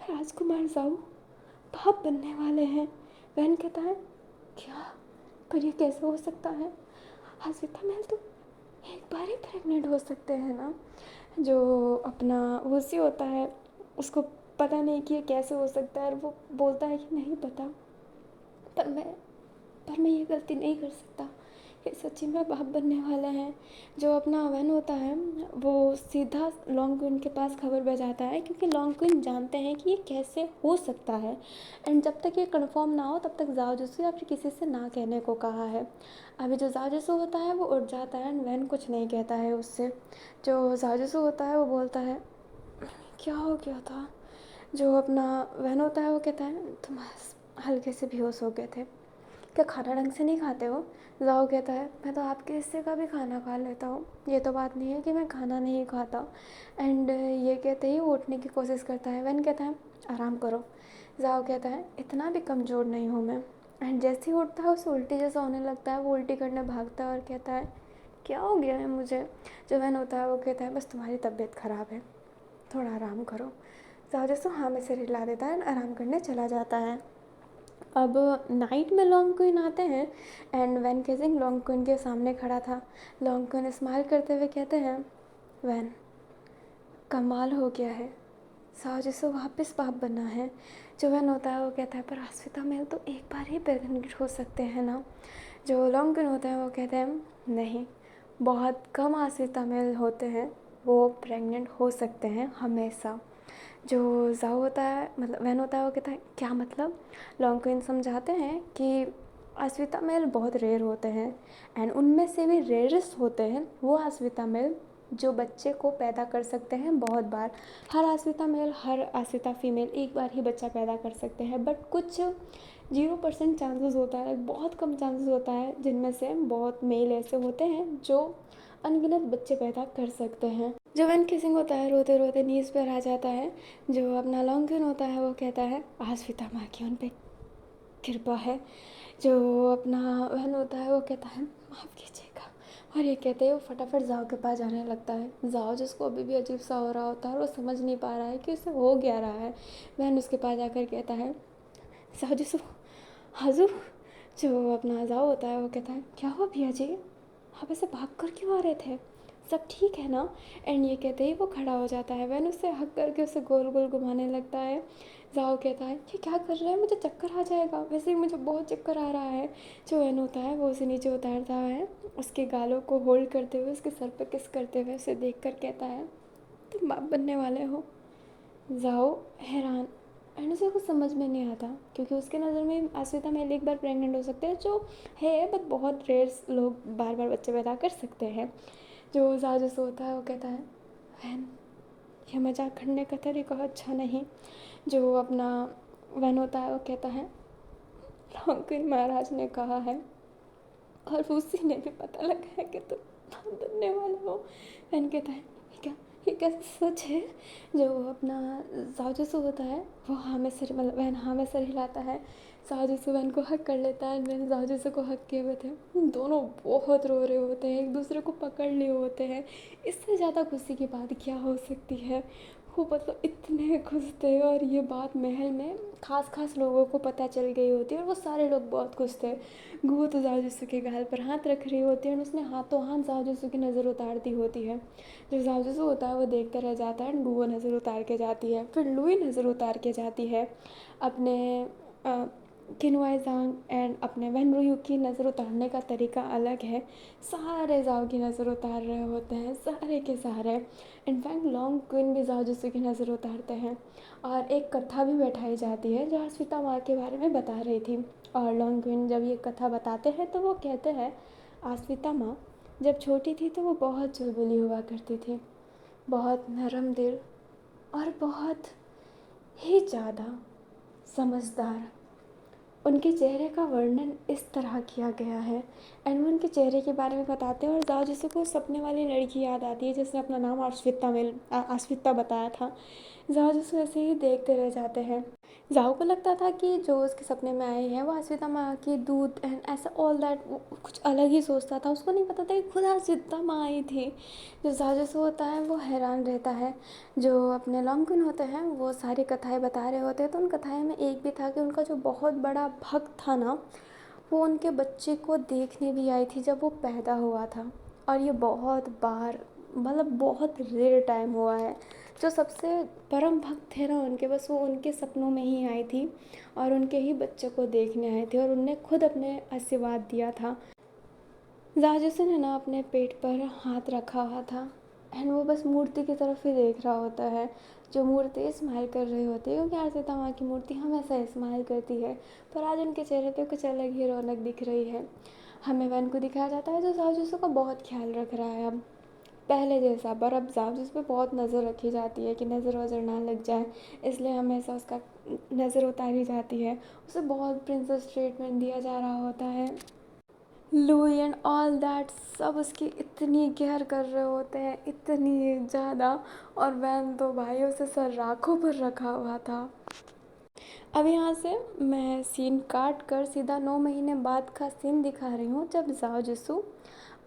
राजकुमार साहु बाप बनने वाले हैं। वैन कहता है क्या, पर ये कैसे हो सकता है, हसीता महल तो एक बार ही प्रेग्नेंट हो सकते हैं ना। जो अपना भूसी होता है उसको पता नहीं कि ये कैसे हो सकता है, और वो बोलता है कि नहीं पता, पर मैं ये गलती नहीं कर सकता, ये सच्ची में बाप बनने वाला है। जो अपना वैन होता है वो सीधा लॉन्ग क्वीन के पास खबर भेजाता है, क्योंकि लॉन्ग क्वीन जानते हैं कि ये कैसे हो सकता है। एंड जब तक ये कंफर्म ना हो तब तक जाओ जसू या फिर किसी से ना कहने को कहा है। अभी जो जाओ जसू होता है वो उठ जाता है एंड वैन कुछ नहीं कहता है उससे। जो जाओ जसू होता है वो बोलता है क्या हो गया था। जो अपना वैन होता है वो कहता है तुम हल्के से बेहोश हो गए थे, क्या खाना ढंग से नहीं खाते हो। जाओ कहता है मैं तो आपके हिस्से का भी खाना खा लेता हूँ, ये तो बात नहीं है कि मैं खाना नहीं खाता। एंड ये कहते ही वो उठने की कोशिश करता है। वैन कहता है आराम करो। जाओ कहता है इतना भी कमज़ोर नहीं हूँ मैं। एंड जैसे ही उठता है उसे उल्टी जैसा होने लगता है, वो उल्टी करने भागता है और कहता है क्या हो गया है मुझे। जो वैन होता है वो कहता है बस तुम्हारी तबीयत ख़राब है, थोड़ा आराम करो। जाओ जैसे हाँ में सिर हिला देता है, आराम करने चला जाता है। अब नाइट में लॉन्ग क्वीन आते हैं एंड वैन केजिंग लॉन्ग क्वीन के सामने खड़ा था। लॉन्ग क्वीन स्माइल करते हुए कहते हैं वैन कमाल हो गया है, साओ जिसो वापस बाप बना है। जो वैन होता है वो कहता है पर आश्विता मेल तो एक बार ही प्रेग्नेंट हो सकते हैं ना। जो लॉन्ग क्वीन होते हैं वो कहते हैं नहीं, बहुत कम आश्विता मेल होते हैं वो प्रेग्नेंट हो सकते हैं हमेशा। जो जाओ होता है मतलब वैन होता है वो कहता है क्या मतलब। लॉन्ग क्वीन समझाते हैं कि आश्विता मेल बहुत रेयर होते हैं एंड उनमें से भी रेयरेस्ट होते हैं वो आश्विता मेल जो बच्चे को पैदा कर सकते हैं बहुत बार। हर आश्विता मेल हर आश्विता फीमेल एक बार ही बच्चा पैदा कर सकते हैं, बट कुछ 0% चांसेस होता है, बहुत कम चांसेस होता है जिनमें से बहुत मेल ऐसे होते हैं जो अनगिनत बच्चे पैदा कर सकते हैं। जो वैन किसिंग होता है रोते रोते नीज़ पर आ जाता है। जो अपना लॉन्ग क्वीन होता है वो कहता है आश्विता माँ की उन पे कृपा है। जो अपना वैन होता है वो कहता है माफ़ कीजिएगा, और ये कहते हैं वो फटाफट जाओ के पास जाने लगता है। जाओ जिसको अभी भी अजीब सा हो रहा होता है और वो समझ नहीं पा रहा है कि उसे हो क्या रहा है। वैन उसके पास जाकर कहता है जाओ जिसको हाजू। जो अपना जाओ होता है वो कहता है क्या हुआ भैया जी, आप ऐसे भाग कर क्यों आ रहे थे, सब ठीक है ना। एंड ये कहते ही वो खड़ा हो जाता है। वैन उससे हक करके उसे गोल गोल घुमाने लगता है। जाओ कहता है ये क्या कर रहा है, मुझे चक्कर आ जाएगा, वैसे ही मुझे बहुत चक्कर आ रहा है। जो वैन होता है वो उसे नीचे उतारता है, उसके गालों को होल्ड करते हुए उसके सर पर किस करते हुए उसे देख कर कहता है तुम बाप बनने वाले हो। जाओ हैरान एंड उसे कुछ समझ में नहीं आता, क्योंकि उसके नज़र में आश्विता मेल एक बार प्रेग्नेंट हो सकते हैं जो है, बट बहुत रेयर लोग बार बार बच्चे पैदा कर सकते हैं। जो जाजूस होता है वो कहता है वैन ये मजाक करने का तरीका अच्छा नहीं। जो अपना वैन होता है वो कहता है लॉन्ग महाराज ने कहा है और उसी ने भी पता लगा है कि तुम बनने वाले हो। वैन कहता है ये क्या सच है। जो अपना जाजूसू होता है वो हाँ में सर मतलब वैन हाँ में सर हिलाता है। जाजूसू वैन को हक कर लेता है, वैन जाजूसू को हक किए हुए थे। दोनों बहुत रो रहे होते हैं, एक दूसरे को पकड़ लिए होते हैं। इससे ज़्यादा खुशी की बात क्या हो सकती है। वो मतलब इतने खुश थे और ये बात महल में खास लोगों को पता चल गई होती है और वो सारे लोग बहुत खुश थे। गुओ तो जाओ के गाल पर हाथ रख रही होती है और उसने हाथों हाथ जाओ की नज़र उतार दी होती है। जो जाओ होता है वो देखता रह जाता है एंड गुओ नज़र उतार के जाती है, फिर लुई नज़र उतार के जाती है अपने किनवाई जांग एंड अपने वैन रुयू की नज़र उतारने का तरीका अलग है। सारे जाओ की नज़र उतार रहे होते हैं, सारे के सारे। इनफैक्ट लॉन्ग क्विन भी जाओ जिसू की नज़र उतारते हैं। और एक कथा भी बैठाई जाती है जो आश्विता माँ के बारे में बता रही थी। और लॉन्ग क्विन जब ये कथा बताते हैं तो वो कहते हैं आश्विता माँ जब छोटी थी तो वो बहुत चुलबुली हुआ करती थी, बहुत नरम दिल और बहुत ही ज़्यादा समझदार। उनके चेहरे का वर्णन इस तरह किया गया है। एंड वो उनके चेहरे के बारे में बताते हैं और जाओ जिसको को सपने वाली लड़की याद आती है जिसने अपना नाम आश्विता बताया था। जाओ जिसको ऐसे ही देखते रह जाते हैं। जाओ को लगता था कि जो उसके सपने में आए हैं वो आश्विता माँ की दूध एंड ऐसा ऑल दैट, वो कुछ अलग ही सोचता था। उसको नहीं पता था कि खुद आश्विता माँ आई थी। जो जाओ जिसको होता है वो हैरान रहता है। जो अपने लॉन्गकिन होते हैं वो सारी कथाएं बता रहे होते हैं, तो उन कथाएं में एक भी था कि उनका जो बहुत बड़ा भक्त था ना, वो उनके बच्चे को देखने भी आई थी जब वो पैदा हुआ था। और ये बहुत बार, मतलब बहुत रेयर टाइम हुआ है। जो सबसे परम भक्त थे ना उनके, बस वो उनके सपनों में ही आई थी और उनके ही बच्चे को देखने आए थे और उनने खुद अपने आशीर्वाद दिया था। राजसन है ना अपने पेट पर हाथ रखा हुआ था एंड वो बस मूर्ति की तरफ ही देख रहा होता है। जो मूर्ति स्माइल कर रही होती है क्योंकि आरसीता माँ की मूर्ति हमेशा स्माइल करती है, पर आज उनके चेहरे पे कुछ अलग ही रौनक दिख रही है। हमें वैन को दिखाया जाता है जो जाओ का बहुत ख्याल रख रहा है अब पहले जैसा, पर अब जाओ जिस पे बहुत नज़र रखी जाती है कि नज़र वज़र ना लग जाए, इसलिए हमेशा उसका नज़र उतारी जाती है। उसे बहुत प्रिंसेस ट्रीटमेंट दिया जा रहा होता है। लुई एंड ऑल दैट सब उसकी इतनी केयर कर रहे होते हैं, इतनी ज़्यादा। और वैन तो भाई उसे सराखों पर रखा हुआ था। अब यहाँ से मैं सीन काट कर सीधा 9 महीने बाद का सीन दिखा रही हूँ जब जाओ जिसू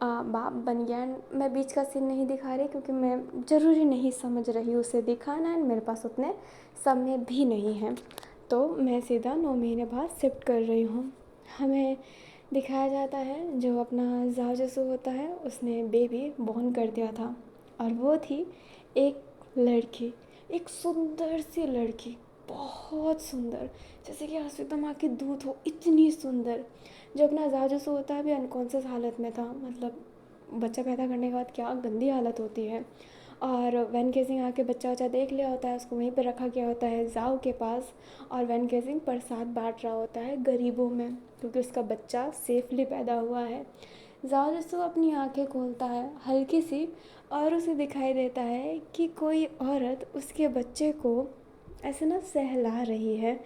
बाप बन गया। मैं बीच का सीन नहीं दिखा रही क्योंकि मैं ज़रूरी नहीं समझ रही उसे दिखाना एंड मेरे पास उतने समय भी नहीं है, तो मैं सीधा 9 महीने बाद शिफ्ट कर रही हूँ। हमें दिखाया जाता है जो अपना जाओ जसू होता है उसने बेबी बॉर्न कर दिया था और वो थी एक लड़की, एक सुंदर सी लड़की, बहुत सुंदर, जैसे कि आश्विता माँ की दूध हो इतनी सुंदर। जो अपना जाओ जसू होता है भी अनकॉन्शियस हालत में था, मतलब बच्चा पैदा करने के बाद क्या गंदी हालत होती है। और वैन केसिंग आके बच्चा वच्चा देख लिया होता है, उसको वहीं पर रखा गया होता है जाओ के पास। और वैन केसिंग प्रसाद बांट रहा होता है गरीबों में क्योंकि उसका बच्चा सेफली पैदा हुआ है। जाओ जिसको अपनी आंखें खोलता है हल्की सी और उसे दिखाई देता है कि कोई औरत उसके बच्चे को ऐसे ना सहला रही है।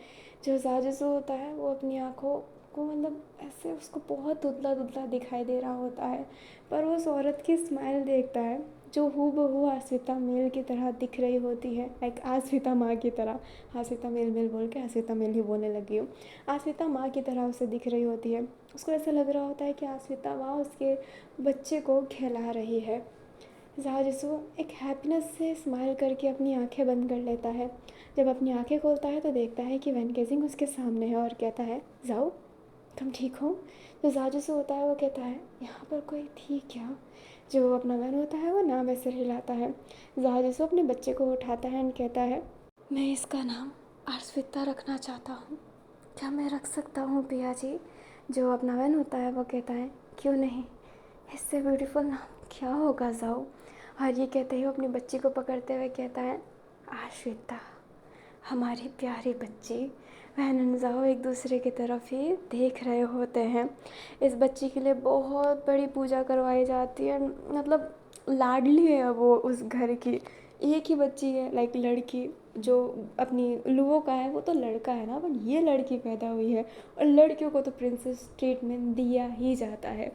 जो जाओ जिसको होता है वो अपनी आँखों को, मतलब ऐसे उसको बहुत धुंधला धुंधला दिखाई दे रहा होता है, पर वो उस औरत की स्माइल देखता है जो हूबहू आश्विता मेल की तरह दिख रही होती है, लाइक आश्विता माँ की तरह। आश्विता मेल मेल बोल के आश्विता मेल ही बोलने लगी हूँ। आश्विता माँ की तरह उसे दिख रही होती है। उसको ऐसा लग रहा होता है कि आश्विता माँ उसके बच्चे को खिला रही है। जाजिसू एक हैप्पीनेस से स्माइल करके अपनी आंखें बंद कर लेता है। जब अपनी आंखें खोलता है तो देखता है कि वैन केजिंग उसके सामने है और कहता है जाओ तुम ठीक हो। जो जाजिसू होता है वो कहता है यहाँ पर कोई थी क्या। जो अपना वैन होता है वो नाम ऐसे हिलाता है। जाजिसू अपने बच्चे को उठाता है एंड कहता है मैं इसका नाम आश्विता रखना चाहता हूँ, क्या मैं रख सकता हूँ पिया जी। जो अपना वैन होता है वो कहता है क्यों नहीं, इससे ब्यूटीफुल नाम क्या होगा जाओ। और ये कहते ही वो अपनी बच्ची को पकड़ते हुए कहता है आश्विता हमारी प्यारी बच्ची। बहन जाओ एक दूसरे की तरफ ही देख रहे होते हैं। इस बच्ची के लिए बहुत बड़ी पूजा करवाई जाती है, मतलब लाडली है वो उस घर की। एक ही बच्ची है, लाइक लड़की, जो अपनी लुओ का है वो तो लड़का है ना, बट ये लड़की पैदा हुई है और लड़कियों को तो प्रिंसेस ट्रीटमेंट दिया ही जाता है।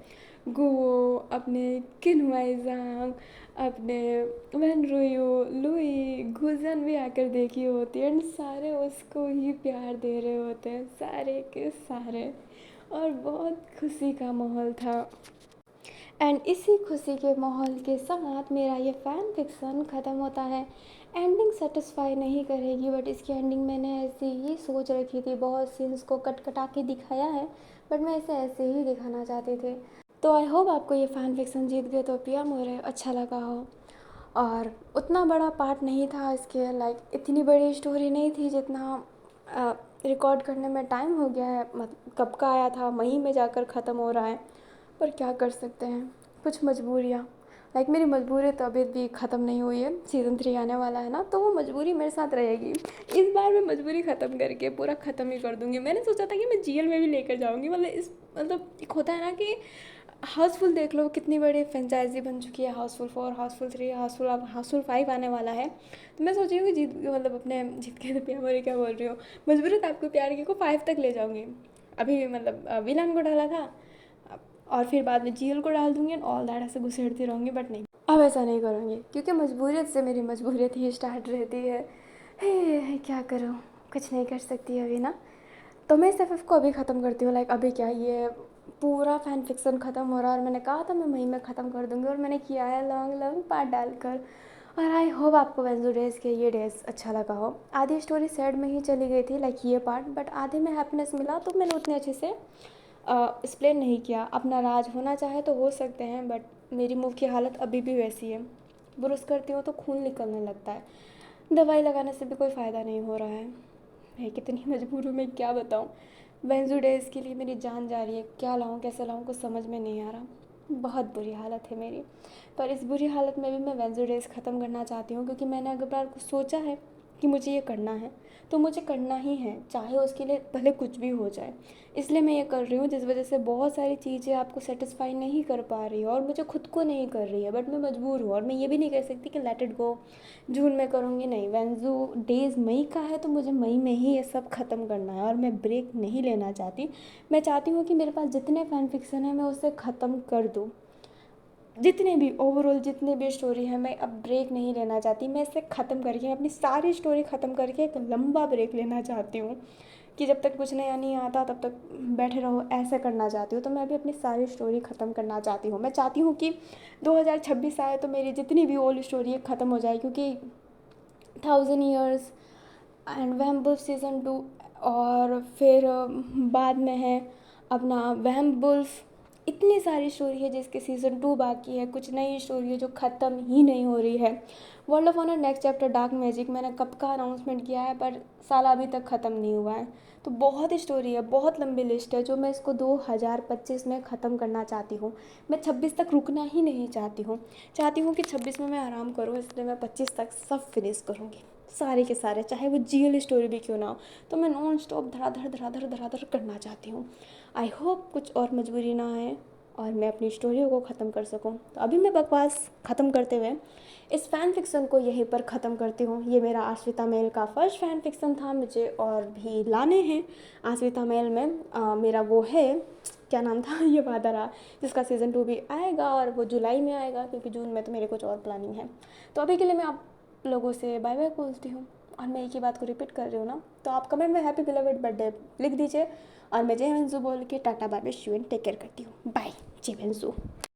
गुओ, अपने किनवाइजांग, अपने वनरुयो, लुई, गुजन भी आकर देखी होती है एंड सारे उसको ही प्यार दे रहे होते हैं, सारे के सारे। और बहुत खुशी का माहौल था एंड इसी खुशी के माहौल के साथ मेरा ये फ़ैन फिक्सन ख़त्म होता है। एंडिंग सेटिस्फाई नहीं करेगी बट इसकी एंडिंग मैंने ऐसी ही सोच रखी थी। बहुत सीन्स को कट कटा के दिखाया है बट मैं इसे ऐसे ही दिखाना चाहती थी। तो आई होप आपको ये फ़ैन फिक्सन जीत गए तो पिया मोरे अच्छा लगा हो। और उतना बड़ा पार्ट नहीं था इसके, लाइक इतनी बड़ी स्टोरी नहीं थी जितना रिकॉर्ड करने में टाइम हो गया है, कब का आया था, मई में जाकर ख़त्म हो रहा है। पर क्या कर सकते हैं, कुछ मजबूरियाँ। मेरी मजबूरी तो अभी भी ख़त्म नहीं हुई है। सीज़न 3 आने वाला है ना, तो वो मजबूरी मेरे साथ रहेगी। इस बार मैं मजबूरी ख़त्म करके पूरा ख़त्म ही कर दूँगी। मैंने सोचा था कि मैं जीएल में भी लेकर जाऊँगी, एक होता है ना कि हाउसफुल देख लो, कितनी बड़ी फ्रेंचाइजी बन चुकी है। हाउसफुल 4, हाउसफुल 3, हाउसफुल 5 आने वाला है। तो मैं सोच रही हूँ कि अपने जीत के तो प्यार वाली क्या बोल रही हूँ, मजबूरी तो आपको प्यार की को 5 तक ले जाऊँगी। अभी विलन को डाला था, और फिर बाद में जीएल को डाल दूँगी, ऑल दैट ऐसे घुसेड़ती रहूँगी। बट नहीं, अब ऐसा नहीं करूँगी, क्योंकि मजबूरियत से मेरी मजबूरियत ही स्टार्ट रहती है। क्या करूँ, कुछ नहीं कर सकती अभी ना। तो मैं इस एफ को अभी ख़त्म करती हूँ। अभी क्या, ये पूरा फैन फिक्सन ख़त्म हो रहा है, और मैंने कहा था मैं मई में ख़त्म कर दूँगी, और मैंने किया है लॉन्ग लॉन्ग पार्ट डालकर। और आई होप आपको वेंसडे डेज़ के ये डेज़ अच्छा लगा हो। आधी स्टोरी सैड में ही चली गई थी, ये पार्ट, बट आधे में हैप्पीनेस मिला, तो मैंने उतने अच्छे से एक्सप्लेन नहीं किया। अपना राज होना चाहे तो हो सकते हैं, बट मेरी मुँह की हालत अभी भी वैसी है। ब्रश करती हूँ तो खून निकलने लगता है। दवाई लगाने से भी कोई फ़ायदा नहीं हो रहा है। मैं कितनी मजबूर हूँ, मैं क्या बताऊँ। वेंसडे डेज़ के लिए मेरी जान जा रही है, क्या लाऊँ कैसे लाऊँ कुछ समझ में नहीं आ रहा। बहुत बुरी हालत है मेरी। पर इस बुरी हालत में भी मैं वेंसडे डेज़ ख़त्म करना चाहती हूँ, क्योंकि मैंने अगर बार कुछ सोचा है कि मुझे ये करना है, तो मुझे करना ही है, चाहे उसके लिए भले कुछ भी हो जाए। इसलिए मैं ये कर रही हूँ, जिस वजह से बहुत सारी चीज़ें आपको सेटिस्फाई नहीं कर पा रही है, और मुझे खुद को नहीं कर रही है, बट मैं मजबूर हूँ। और मैं ये भी नहीं कह सकती कि लेट इट गो, जून में करूँगी, नहीं। वेंसडे डेज़ मई का है, तो मुझे मई में ही ये सब ख़त्म करना है, और मैं ब्रेक नहीं लेना चाहती। मैं चाहती हूँ कि मेरे पास जितने फ़ैन फिक्सन है मैं उसे ख़त्म कर दूँ। जितने भी ओवरऑल जितने भी स्टोरी है, मैं अब ब्रेक नहीं लेना चाहती। मैं इसे ख़त्म करके, अपनी सारी स्टोरी ख़त्म करके एक लंबा ब्रेक लेना चाहती हूँ, कि जब तक कुछ नया नहीं आता तब तक बैठे रहो, ऐसे करना चाहती हूँ। तो मैं अभी अपनी सारी स्टोरी ख़त्म करना चाहती हूँ। मैं चाहती हूँ कि 2026 आए तो मेरी जितनी भी ओल्ड स्टोरी है ख़त्म हो जाए, क्योंकि 1000 ईयर्स एंड वैम्बुल्फ सीज़न 2, और फिर बाद में है अपना वैम्बुल्फ। इतनी सारी स्टोरी है जिसके सीज़न 2 बाकी है, कुछ नई स्टोरी है जो ख़त्म ही नहीं हो रही है। World of honour next chapter dark magic मैंने कब का अनाउंसमेंट किया है, पर साला अभी तक ख़त्म नहीं हुआ है। तो बहुत स्टोरी है, बहुत लंबी लिस्ट है, जो मैं इसको 2025 में ख़त्म करना चाहती हूँ। मैं 26 तक रुकना ही नहीं चाहती हूँ कि 26 में मैं आराम करूँ, इसलिए मैं 25 तक सब फिनिश करूँगी, सारे के सारे, चाहे वो जीएल स्टोरी भी क्यों ना हो। तो मैं नॉन स्टॉप धड़ाधड़ धड़ाधड़ धड़ाधड़ करना चाहती हूँ। आई होप कुछ और मजबूरी ना आए, और मैं अपनी स्टोरियों को ख़त्म कर सकूँ। तो अभी मैं बकवास ख़त्म करते हुए इस फ़ैन फिक्सन को यहीं पर ख़त्म करती हूँ। ये मेरा आश्विता मेल का फर्स्ट फ़ैन फिक्सन था, मुझे और भी लाने हैं आश्विता मेल में। मेरा वो है, क्या नाम था, ये वादा रहा, जिसका सीज़न 2 भी आएगा, और वो जुलाई में आएगा, क्योंकि जून में तो मेरे कुछ और प्लानिंग है। तो अभी के लिए मैं आप लोगों से बाय बाय बोलती हूँ। और मैं एक ही बात को रिपीट कर रही हूँ ना, तो आप कमेंट में हैप्पी बिलवेड बर्थडे लिख दीजिए, और मैं जय वेंसू बोल के tata bye bye see you and take care करती हूँ। बाय, जय वेंसू।